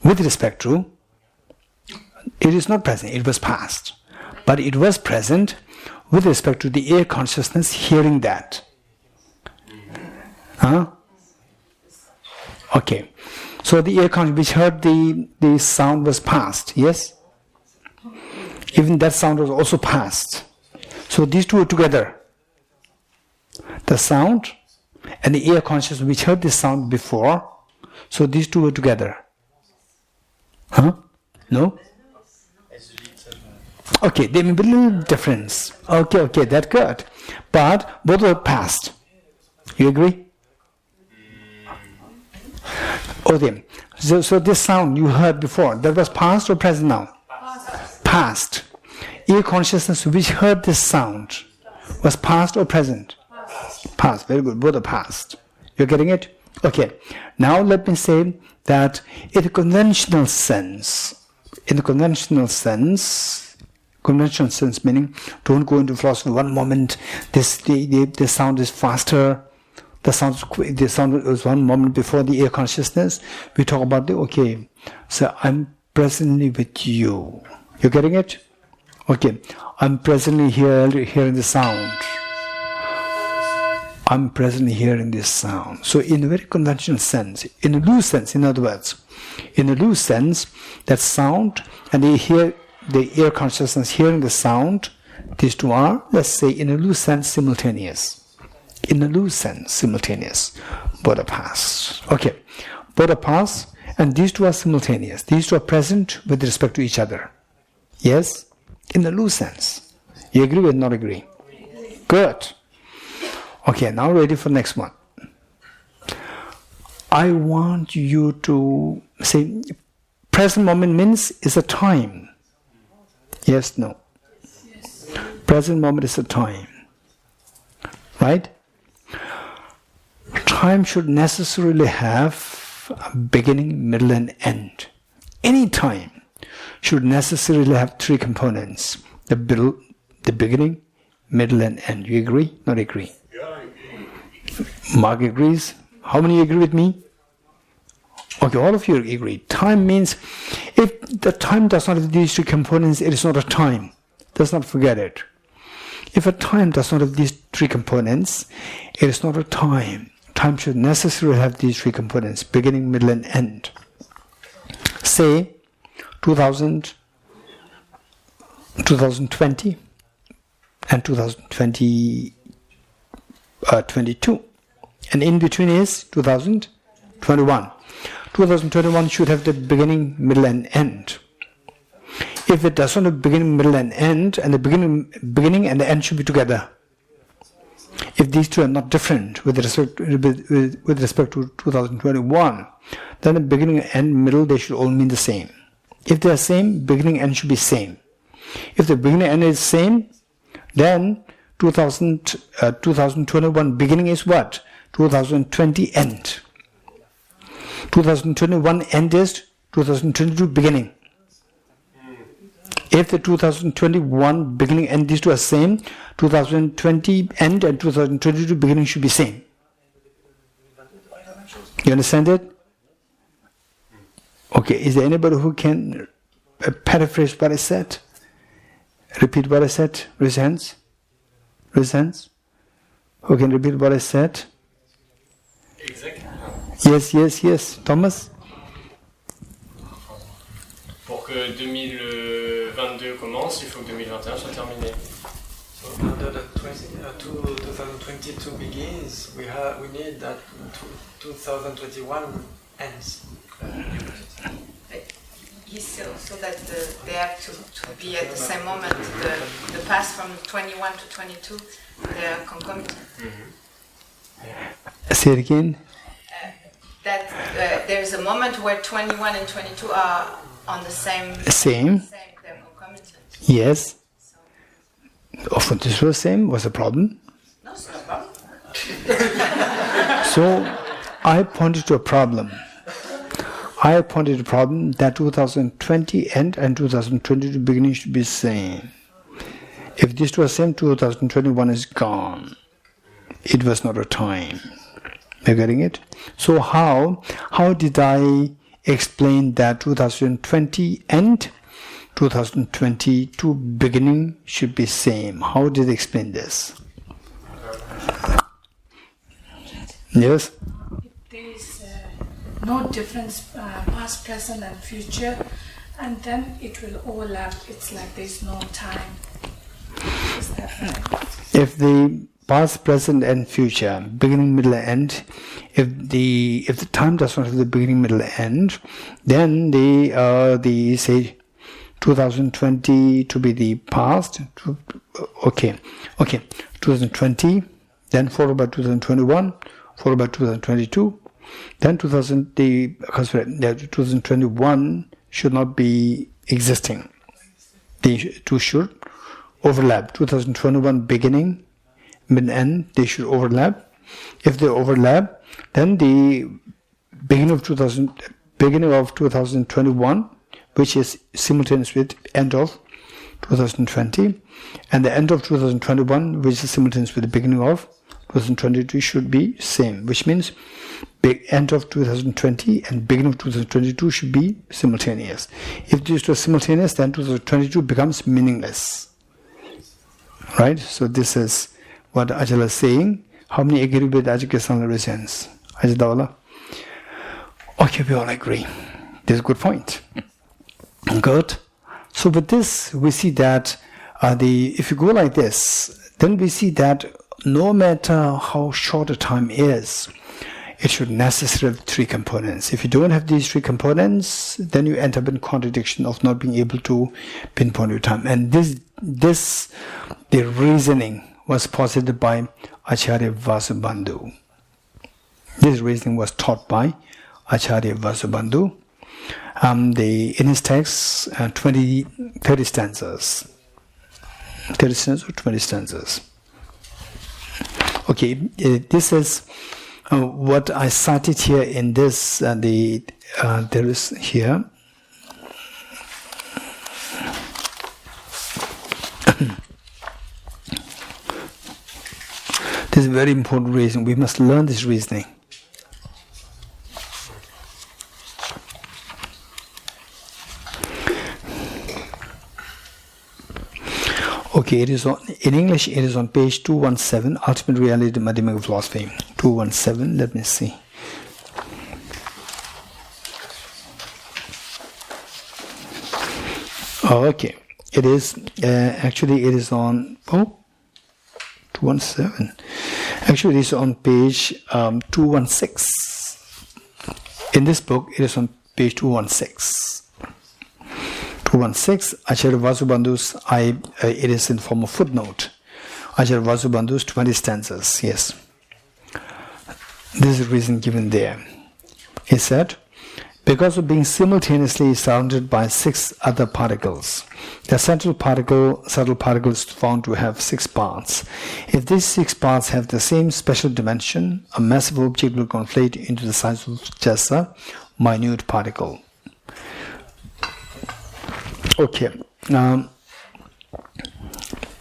with respect to, it is not present, it was past. But it was present with respect to the ear consciousness hearing that. Huh? Okay. So the ear consciousness which heard the sound was past, yes? Even that sound was also past. So these two are together. The sound and the ear consciousness which heard this sound before, so these two are together. Huh? No? Okay, there may be a little difference. Okay, that's good. But both are past. You agree? Okay. So this sound you heard before, that was past or present now? Past. Ear consciousness which heard this sound was past or present? Past. Very good. Both are past. You're getting it? Okay. Now let me say that in the conventional sense meaning, don't go into philosophy. One moment, the sound is faster. The sound was one moment before the ear consciousness. We talk about so I'm presently with you. You're getting it? Okay. I'm presently hearing the sound. I'm presently hearing this sound. So in a very conventional sense, in a loose sense, in other words, in a loose sense, that sound and the ear consciousness hearing the sound, these two are, let's say, in a loose sense, simultaneous. In a loose sense, simultaneous. Both are past. Okay. Both are past and these two are simultaneous. These two are present with respect to each other. Yes? In a loose sense. You agree or not agree? Good. Okay, now ready for next one. I want you to say, present moment means is a time. Yes, no? Present moment is a time. Right? Time should necessarily have a beginning, middle and end. Any time should necessarily have three components. The beginning, middle and end. You agree? Not agree? Mark agrees. How many agree with me? Okay, all of you agree. Time means, if the time does not have these three components, it is not a time. Let's not forget it. If a time does not have these three components, it is not a time. time should necessarily have these three components, beginning, middle, and end. Say 2020 and 2022, and in between is 2021. 2021 should have the beginning, middle, and end. If it does not have beginning, middle, and end, and the beginning and the end should be together. If these two are not different with respect to 2021, then the beginning and middle, they should all mean the same. If they are same, beginning and end should be same. If the beginning and end is same, then 2021 beginning is what? 2020 end. 2021 end is 2022 beginning. If the 2021 beginning and these two are same, 2020 end and 2022 beginning should be same. You understand it? Okay, is there anybody who can paraphrase what I said? Repeat what I said? Raise hands. Raise hands. Who can repeat what I said? Exactly. Yes. Thomas? Pour que 2022 commence, il faut que 2021 soit terminé. So after the 2022 begins, we need that 2021 ends. So that they have to be at the same moment. The pass from 21 to 22, they are concomitant. Say it again. That there is a moment where 21 and 22 are on the same. They're concomitant. Yes. Often this was the same. Was a problem? No, it's not a problem. So I pointed to a problem. I pointed to a problem that 2020 end and 2022 beginning should be same. If these two are same, 2021 is gone. It was not a time. You're getting it? So how did I explain that 2020 end, 2022 beginning should be same? How did I explain this? Yes? There is no difference past, present and future, and then it will overlap. It's like there's no time. Is that right? If the past, present and future, beginning, middle and end, if the time does not have the beginning, middle and end, then the say 2020 to be the past, okay 2020, then followed by 2021, followed by 2022, then 2021 should not be existing. The two should overlap. 2021 beginning, mid, end, they should overlap. If they overlap, then the beginning of 2021, which is simultaneous with end of 2020, and the end of 2021, which is simultaneous with the beginning of 2022, should be same, which means end of 2020 and beginning of 2022 should be simultaneous. If these two are simultaneous, then 2022 becomes meaningless. Right? So this is what Ajala is saying. How many agree with Ajahn raise hands? Ajahn? Okay, we all agree. This is a good point. Good. So with this, we see that if you go like this, then we see that no matter how short a time is, it should necessarily have three components. If you don't have these three components, then you end up in contradiction of not being able to pinpoint your time. And the reasoning was posited by Acharya Vasubandhu. This reasoning was taught by Acharya Vasubandhu. In his text, 30 stanzas. 30 stanzas or 20 stanzas. Okay, this is what I cited here in this. There is here. This is a very important reason. We must learn this reasoning. Okay, it is on, in English it is on page 217, Ultimate Reality, Madhyamika Philosophy. 217, let me see. Okay, it is, actually it is on, 217. Actually it is on page 216. In this book, it is on page 216. 216, Acharya Vasubandhu's, it is in form of footnote. Acharya Vasubandhu's 20 stanzas, yes. This is the reason given there. He said, because of being simultaneously surrounded by 6 other particles, the central particle, subtle particle, is found to have 6 parts. If these 6 parts have the same special dimension, a massive object will conflate into the size of just a minute particle. Okay, I'm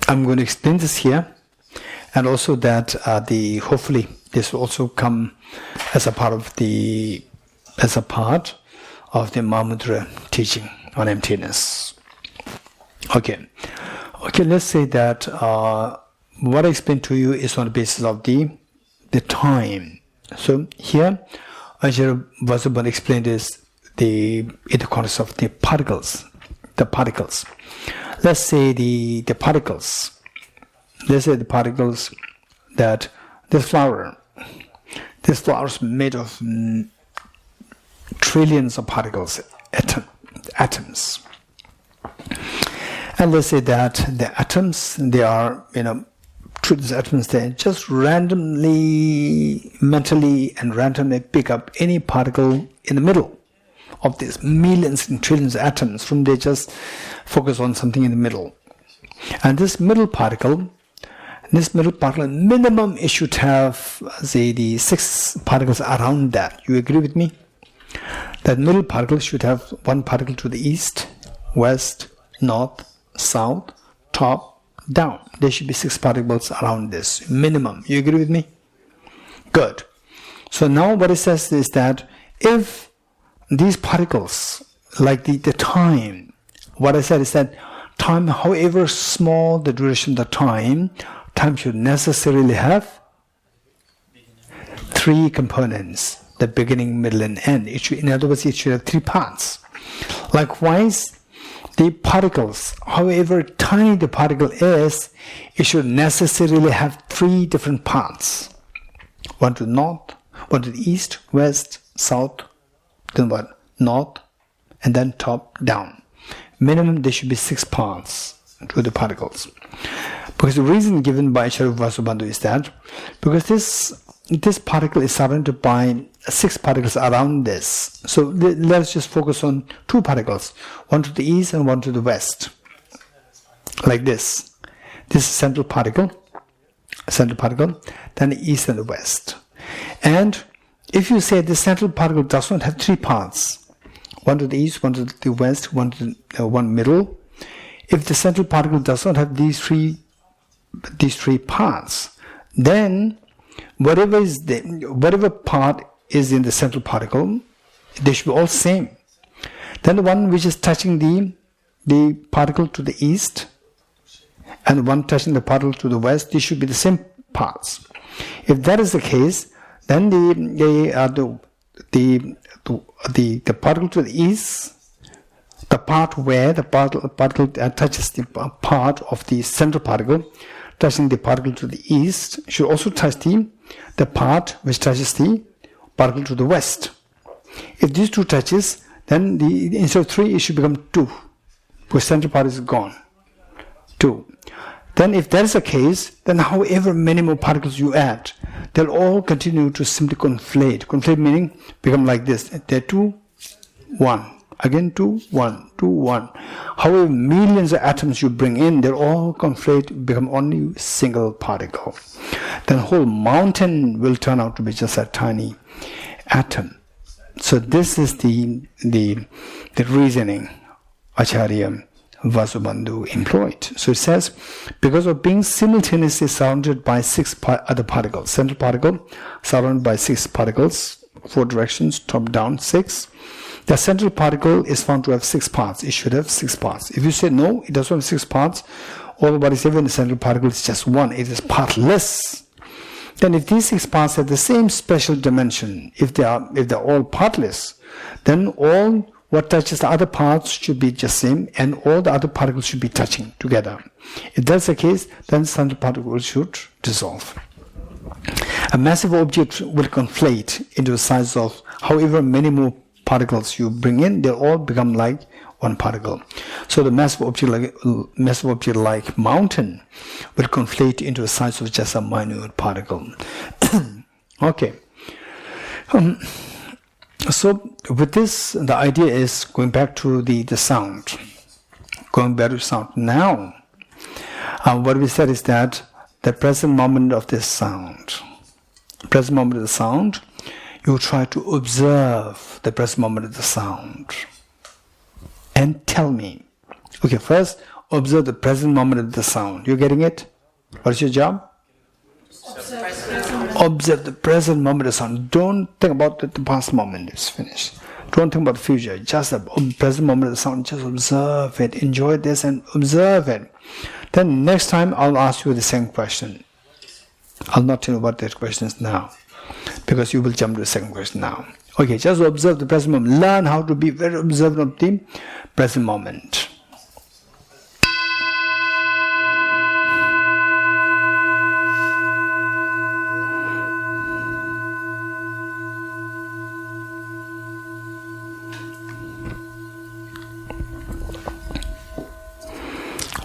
going to explain this here, and also that hopefully this will also come as a part of the Mahamudra teaching on emptiness. Okay, let's say that what I explained to you is on the basis of the time. So here, Acharya Vasubandhu explained is in the context of the particles. The particles. Let's say the particles. Let's say the particles that this flower is made of trillions of particles, atoms. And let's say that the atoms, they are, trillions of atoms, they just randomly, mentally and randomly pick up any particle in the middle of these millions and trillions of atoms, from they just focus on something in the middle. And this middle particle, minimum it should have, say, the 6 particles around that. You agree with me? That middle particle should have 1 particle to the east, west, north, south, top, down. There should be 6 particles around this, minimum. You agree with me? Good. So now what it says is that if these particles, like the time, what I said is that time, however small the duration of the time should necessarily have 3 components, the beginning, middle, and end. It should, in other words, it should have 3 parts. Likewise, the particles, however tiny the particle is, it should necessarily have 3 different parts. 1 to the north, 1 to the east, west, south, then what? North, and then top, down. Minimum, there should be 6 parts to the particles. Because the reason given by Acharya Vasubandhu is that because this particle is surrounded by 6 particles around this. So let's just focus on 2 particles, 1 to the east and 1 to the west. Like this. This is central particle, then the east and the west. And if you say the central particle does not have 3 parts, 1 to the east, 1 to the west, 1 middle, if the central particle does not have these three parts, then whatever part is in the central particle, they should be all same. Then the one which is touching the particle to the east and the one touching the particle to the west, they should be the same parts. If that is the case, then the particle to the east, the part where the particle touches the part of the central particle, touching the particle to the east, should also touch the part which touches the particle to the west. If these 2 touches, then instead of 3, it should become 2, because central part is gone. 2. Then if that is the case, then however many more particles you add, they'll all continue to simply conflate. Conflate meaning become like this. They're 2, 1. Again 2, 1, 2, 1. However millions of atoms you bring in, they'll all conflate, become only single particle. Then the whole mountain will turn out to be just a tiny atom. So this is the reasoning Acharya Vasubandhu employed. So it says, because of being simultaneously surrounded by 6 other particles, central particle surrounded by 6 particles, 4 directions, top down 6, the central particle is found to have 6 parts. It should have 6 parts. If you say no, it doesn't have 6 parts, all bodies, even the central particle is just one, it is partless. Then if these 6 parts have the same special dimension, if they're all partless, then all what touches the other parts should be just same, and all the other particles should be touching together. If that's the case, then central particle should dissolve. A massive object will conflate into the size of however many more particles you bring in, they'll all become like one particle. So the massive object like mountain will conflate into the size of just a minute particle. Okay. So with this, the idea is going back to the sound. Going back to sound. Now, what we said is that the present moment of this sound, present moment of the sound, you try to observe the present moment of the sound. And tell me. Okay, first, observe the present moment of the sound. You getting it? What is your job? Observe the present moment of the sound. Don't think about the past moment. It's finished. Don't think about the future. Just the present moment of the sound. Just observe it. Enjoy this and observe it. Then next time I'll ask you the same question. I'll not tell you what that question is now, because you will jump to the second question now. Okay, just observe the present moment. Learn how to be very observant of the present moment.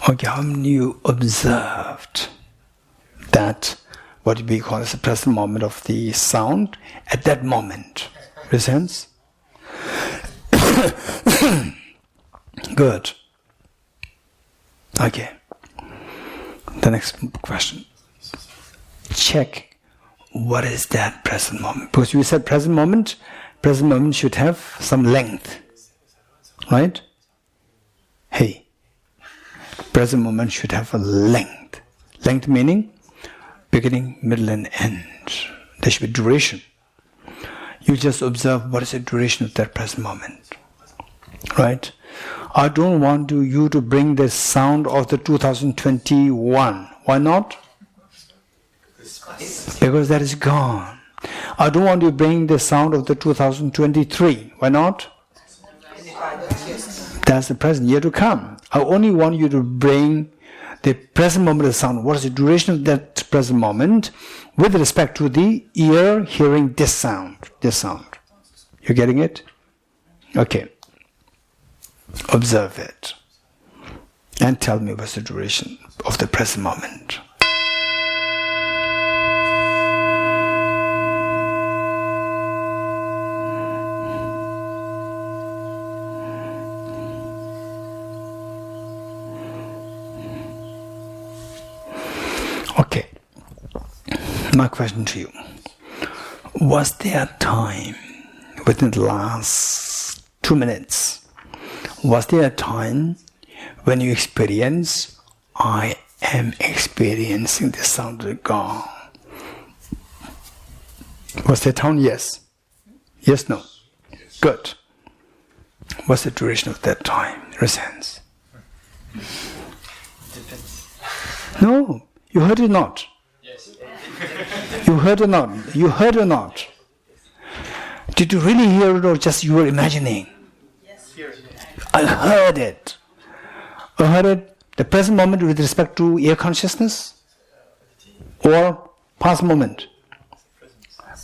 Okay, how many you observed that what we call as the present moment of the sound at that moment? Makes sense? Good. Okay. The next question. Check what is that present moment. Because you said present moment should have some length. Right? Hey. Present moment should have a length. Length meaning beginning, middle and end. There should be duration. You just observe what is the duration of that present moment. Right? I don't want you to bring the sound of the 2021. Why not? Because that is gone. I don't want you to bring the sound of the 2023. Why not? That's the present, year to come. I only want you to bring the present moment of the sound. What is the duration of that present moment with respect to the ear hearing this sound? This sound. You getting it? Okay. Observe it. And tell me what's the duration of the present moment. Okay. My question to you. Was there a time within the last 2 minutes, was there a time when you experience, I am experiencing the sound of the gong? Was there a time? Yes. Yes, no? Good. What's the duration of that time? Resents? Depends. No. You heard it not? Yes. You heard it not? You heard it not? Did you really hear it or just you were imagining? Yes. Hear it. I heard it. I heard it. The present moment with respect to ear consciousness? Or past moment?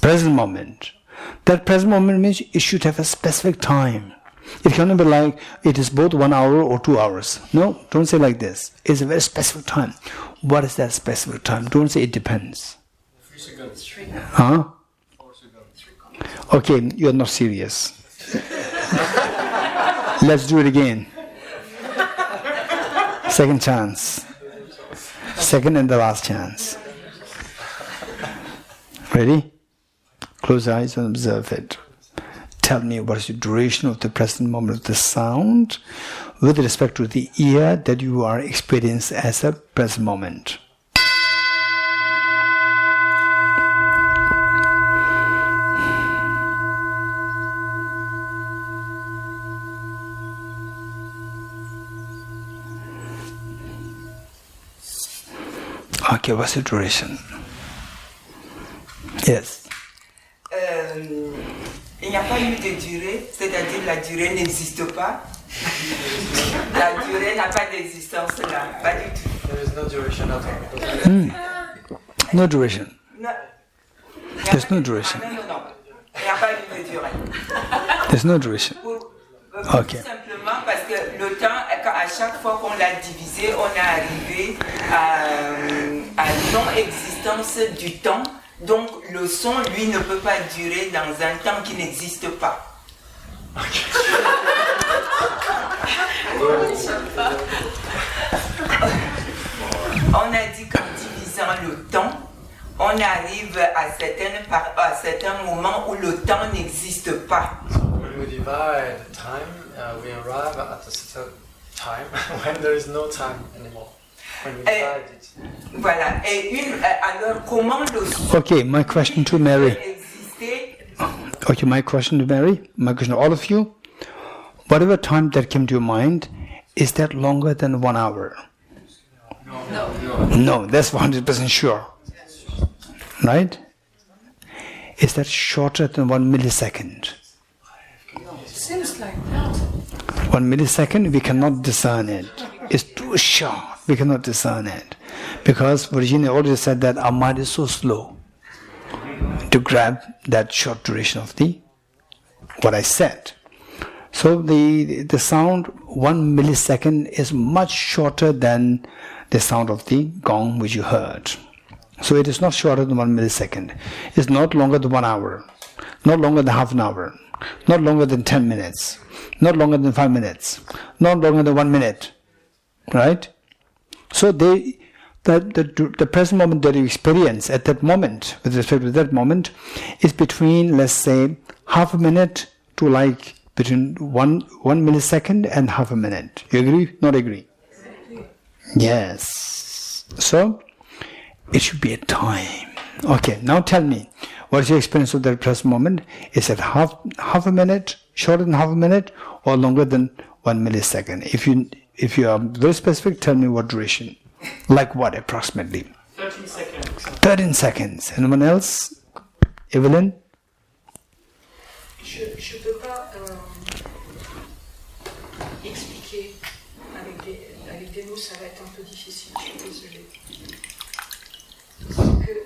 Present moment. That present moment means it should have a specific time. It cannot be like it is both 1 hour or 2 hours. No, don't say like this. It's a very specific time. What is that specific time? Don't say it depends. 3 seconds. Huh? 4 seconds. Okay, you're not serious. Let's do it again. Second chance. Second and the last chance. Ready? Close your eyes and observe it. Tell me what is the duration of the present moment of the sound with respect to the ear that you are experiencing as a present moment. Okay, what's the duration? Yes. Il n'y a pas eu de durée, c'est-à-dire la durée n'existe pas. La durée n'a pas d'existence là, pas du tout. There is no duration at all. No duration. Non. There's no duration. Non. Il n'y a pas eu de durée. There's no duration. Okay. Tout simplement parce que le temps, à chaque fois qu'on l'a divisé, on est arrivé à non-existence du temps. Donc le son, lui, ne peut pas durer dans un temps qui n'existe pas. On a dit qu'en divisant le temps, on arrive à certains moments où le temps n'existe pas. When we divide time, we arrive at a certain time when there is no time anymore. When we divide it. Voilà. Et alors, comment le son Okay, my question to Mary. existait? Okay, my question to Mary, my question to all of you. Whatever time that came to your mind, is that longer than 1 hour? No, that's 100% sure. Right? Is that shorter than 1 millisecond? Seems like that. 1 millisecond, we cannot discern it. It's too short. We cannot discern it. Because Virginia already said that our mind is so slow to grab that short duration of what I said. So the sound 1 millisecond is much shorter than the sound of the gong which you heard. So it is not shorter than 1 millisecond. It's not longer than 1 hour, not longer than half an hour, not longer than 10 minutes, not longer than 5 minutes, not longer than 1 minute. Right? So the present moment that you experience at that moment, with respect to that moment, is between, let's say, half a minute to like between one millisecond and half a minute. You agree? Not agree? Yes. So it should be a time. Okay, now tell me, what is your experience of that present moment? Is it half a minute, shorter than half a minute, or longer than 1 millisecond? If you are very specific, tell me what duration. Like what approximately? 13 seconds. 13 seconds. Anyone else? Evelyn? Je ne peux pas expliquer avec des mots, ça va être un peu difficile, je suis désolée.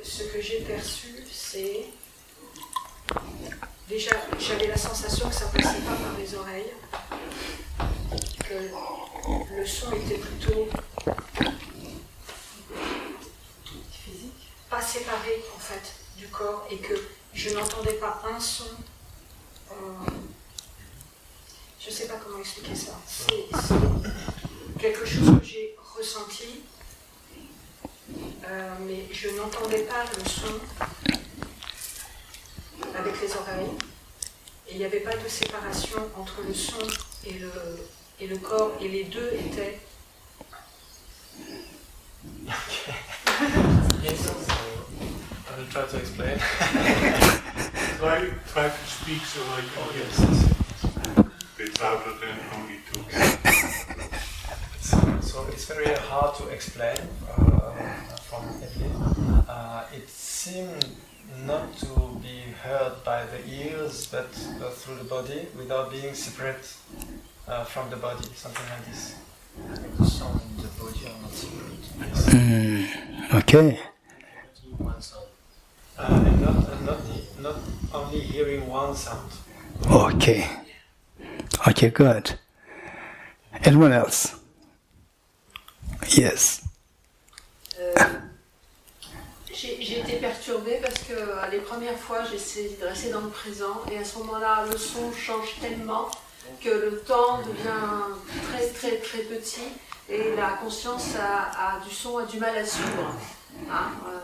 Ce que j'ai perçu, c'est... Déjà, j'avais la sensation que ça ne passait pas par les oreilles, que le son était plutôt pas séparé en fait du corps et que je n'entendais pas un son. Je ne sais pas comment expliquer ça. C'est quelque chose que j'ai ressenti, mais je n'entendais pas le son avec les oreilles. Et il n'y avait pas de séparation entre le son et le corps, et les deux étaient... Yes, so I will try to explain. Try to speak so I can get a bit louder than only two. So it's very hard to explain from Evelyn. It seemed not to be heard by the ears, but through the body, without being separate from the body, something like this. The sound in the body are not separate. Okay. One sound. And not only hearing one sound. Okay. Okay, good. Anyone else? Yes. J'ai été perturbée parce que les premières fois j'essayais de rester dans le présent et à ce moment-là le son change tellement que le temps devient très très très petit et la conscience du son a du mal à suivre.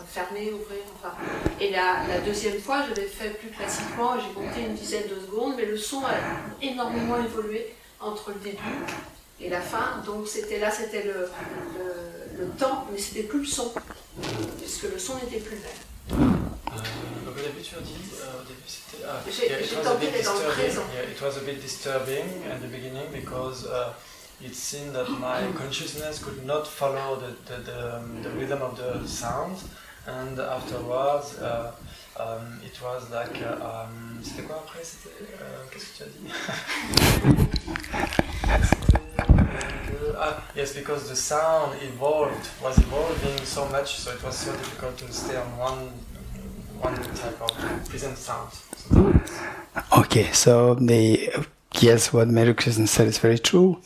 Fermer, ouvrir, enfin. Et la deuxième fois je l'ai fait plus classiquement, j'ai compté une dizaine de secondes, mais le son a énormément évolué entre le début et la fin, donc c'était le temps, mais c'était plus le son, puisque le son n'était plus le même. Donc au début tu as dit, J'ai tenté d'être dans le présent. It was a bit disturbing at the beginning because it seemed that my consciousness could not follow the rhythm of the sound, and afterwards it was like c'était quoi après? Qu'est-ce que tu as dit? Yes, because the sound was evolving so much, so it was so difficult to stay on one type of present sound. Okay, so yes, what Mary Krishna said is very true.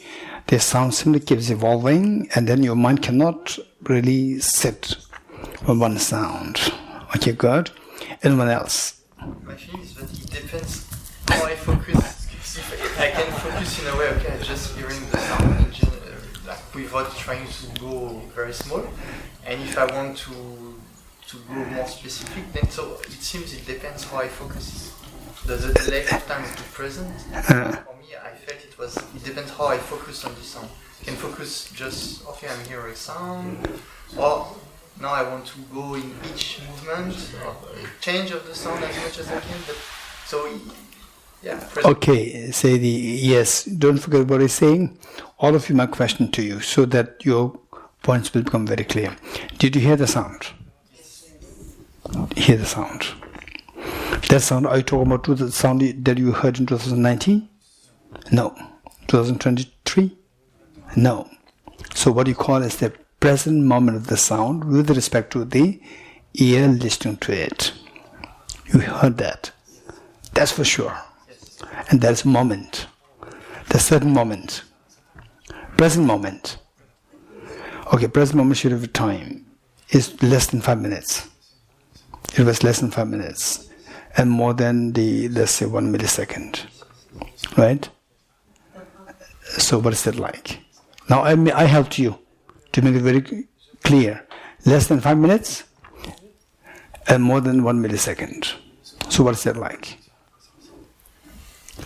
The sound simply keeps evolving, and then your mind cannot really sit on one sound. Okay, good. Anyone else? My feeling is that it depends how I focus. If I can focus in a way, okay, just hearing the sound, like without trying to go very small. And if I want to go more specific, then so it seems it depends how I focus. The length of time to be present. For me, I felt it depends how I focus on the sound. I can focus just, okay, I'm hearing sound, or now I want to go in each movement, or change of the sound as much as I can. But so, yeah. Okay, yes. Don't forget what he's saying. All of you, my question to you, so that your points will become very clear. Did you hear the sound? Hear the sound. That sound, are you talking about the sound that you heard in 2019? No. 2023? No. So what you call is the present moment of the sound with respect to the ear listening to it. You heard that. That's for sure. And that's a moment. The certain moment. Present moment. Okay, present moment should have a time. It's less than 5 minutes. It was less than 5 minutes. And more than let's say 1 millisecond. Right? So what is that like? Now I helped you to make it very clear. Less than 5 minutes and more than 1 millisecond. So what is that like?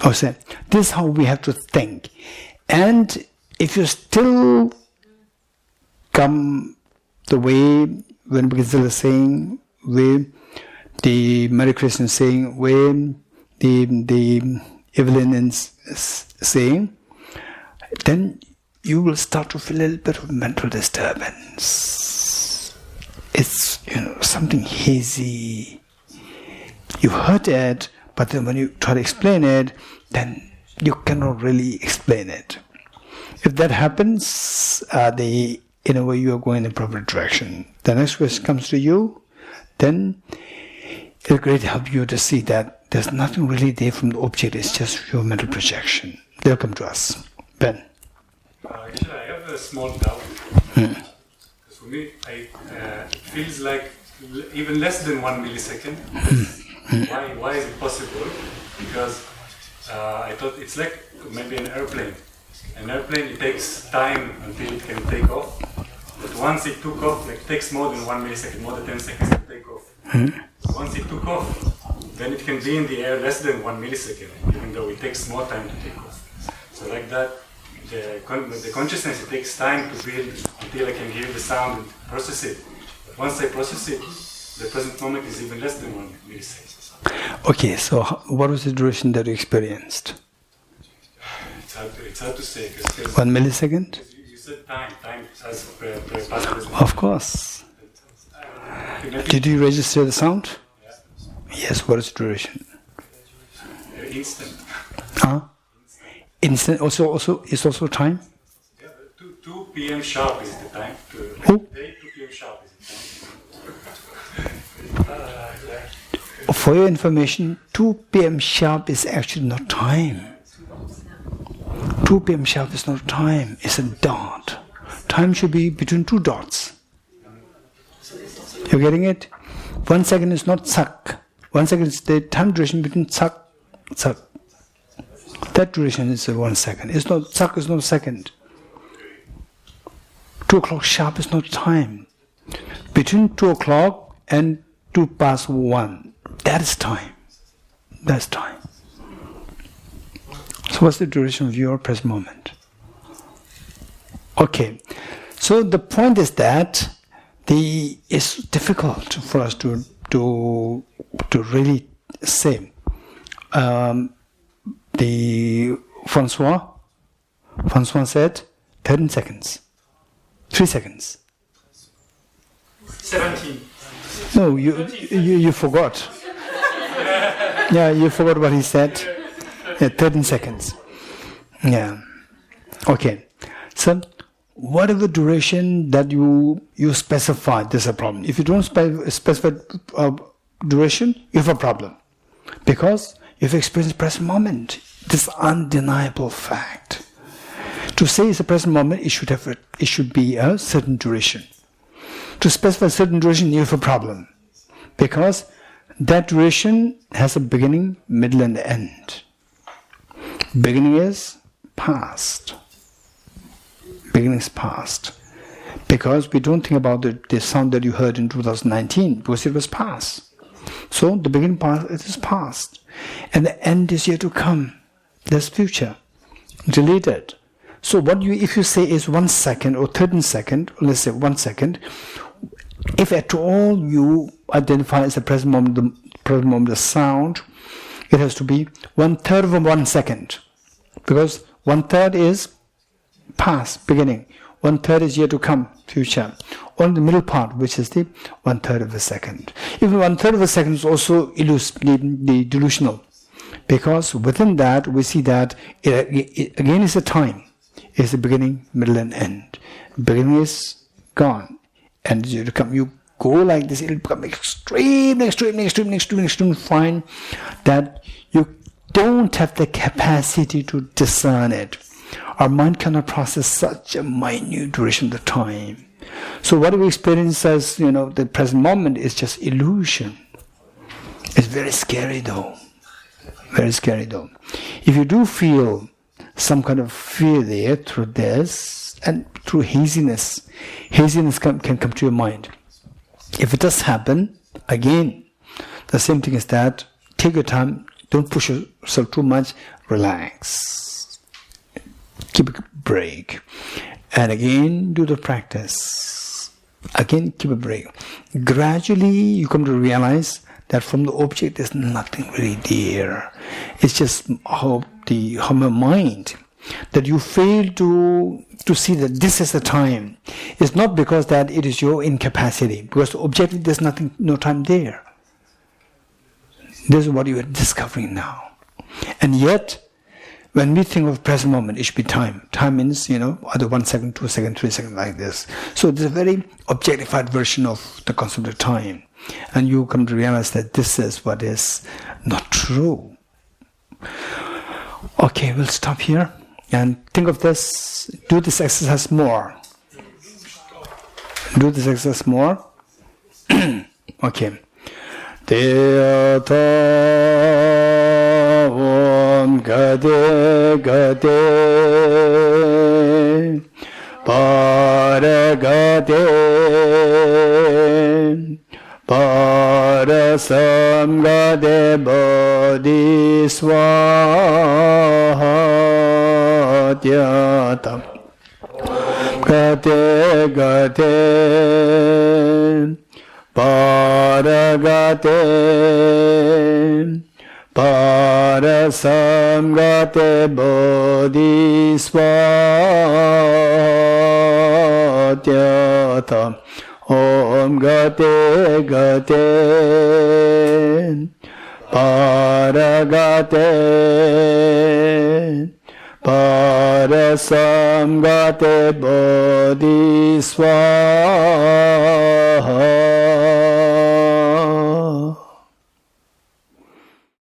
Oh, say, this is how we have to think. And if you still come the way when Bhagavad is saying, where the Mary Krishna is saying, where the Evelyn is saying, then you will start to feel a little bit of mental disturbance. It's something hazy. You heard it, but then when you try to explain it, then you cannot really explain it. If that happens, in a way you are going in the proper direction. The next question comes to you, then it will greatly help you to see that there's nothing really there from the object, it's just your mental projection. They'll come to us. Ben. Actually, I have a small doubt. For me, it feels like even less than 1 millisecond. Why is it possible? Because I thought it's like maybe an airplane. An airplane, it takes time until it can take off. But once it took off, it takes more than 1 millisecond, more than 10 seconds to take off. Once it took off, then it can be in the air less than 1 millisecond, even though it takes more time to take off. So like that, the consciousness, it takes time to build until I can hear the sound and process it. But once I process it, the present moment is even less than 1 millisecond. Okay, so what was the duration that you experienced? It's hard to say. 1 millisecond? You said time has past. Of course. Did you register the sound? Yeah. Yes, what is the duration? Instant. Huh? Instant also is also time? Yeah, 2 p.m. sharp is the time. 2 p.m. sharp is the time. For your information, 2 p.m. sharp is actually not time. 2 p.m. sharp is not time, it's a dot. Time should be between 2 dots. You're getting it? 1 second is not sak. 1 second is the time duration between sak. That duration is 1 second. It's not sak is not a second. 2 o'clock sharp is not time. Between 2 o'clock and 2 past 1, that is time. That's time. So what's the duration of your present moment? Okay. So the point is that it's difficult for us to really say. The François said 13 seconds. 3 seconds. 17. No, you forgot. Yeah, you forgot what he said. Yeah, 13 seconds. Yeah. Okay. So, whatever duration that you specify, there's a problem. If you don't specify duration, you have a problem. Because you've experienced the present moment. This undeniable fact. To say it's a present moment, it should be a certain duration. To specify a certain duration, you have a problem. Because that duration has a beginning, middle, and end. Beginning is past. Beginning is past. Because we don't think about the sound that you heard in 2019, because it was past. So the beginning part, it is past. And the end is yet to come. There's future. Deleted. So if you say is 1 second or 13 seconds, let's say 1 second, if at all you identify as the present moment, the sound, it has to be 1/3 of 1 second. Because 1/3 is past, beginning. 1/3 is yet to come, future. Only the middle part, which is the 1/3 of a second. Even 1/3 of a second is also the delusional. Because within that, we see that it again is a time. It's the beginning, middle, and end. Beginning is gone. And you go like this, it will become extremely fine, that you don't have the capacity to discern it. Our mind cannot process such a minute duration of time. So what we experience as, the present moment is just illusion. It's very scary though. Very scary though. If you do feel some kind of fear there through this, and through haziness can come to your mind. If it does happen, again, the same thing is that, take your time, don't push yourself too much, relax. Keep a break. And again, do the practice. Again, keep a break. Gradually, you come to realize that from the object, there's nothing really there. It's just how your mind, that you fail to see that this is the time. It's not because that it is your incapacity, because the object, there's no time there. This is what you are discovering now. And yet, when we think of present moment, it should be time. Time means, either 1 second, 2 seconds, 3 seconds, like this. So there's a very objectified version of the concept of time. And you come to realize that this is what is not true. Okay, we'll stop here. And think of this, do this exercise more. Do this exercise more. Okay. Teata om gade gade para gade para sam gade bodhi swaha Teata gade gade Paragate Parasamgate Bodhisvatyata Om Gate Gate Paragate Parasamgate Bodhisvaha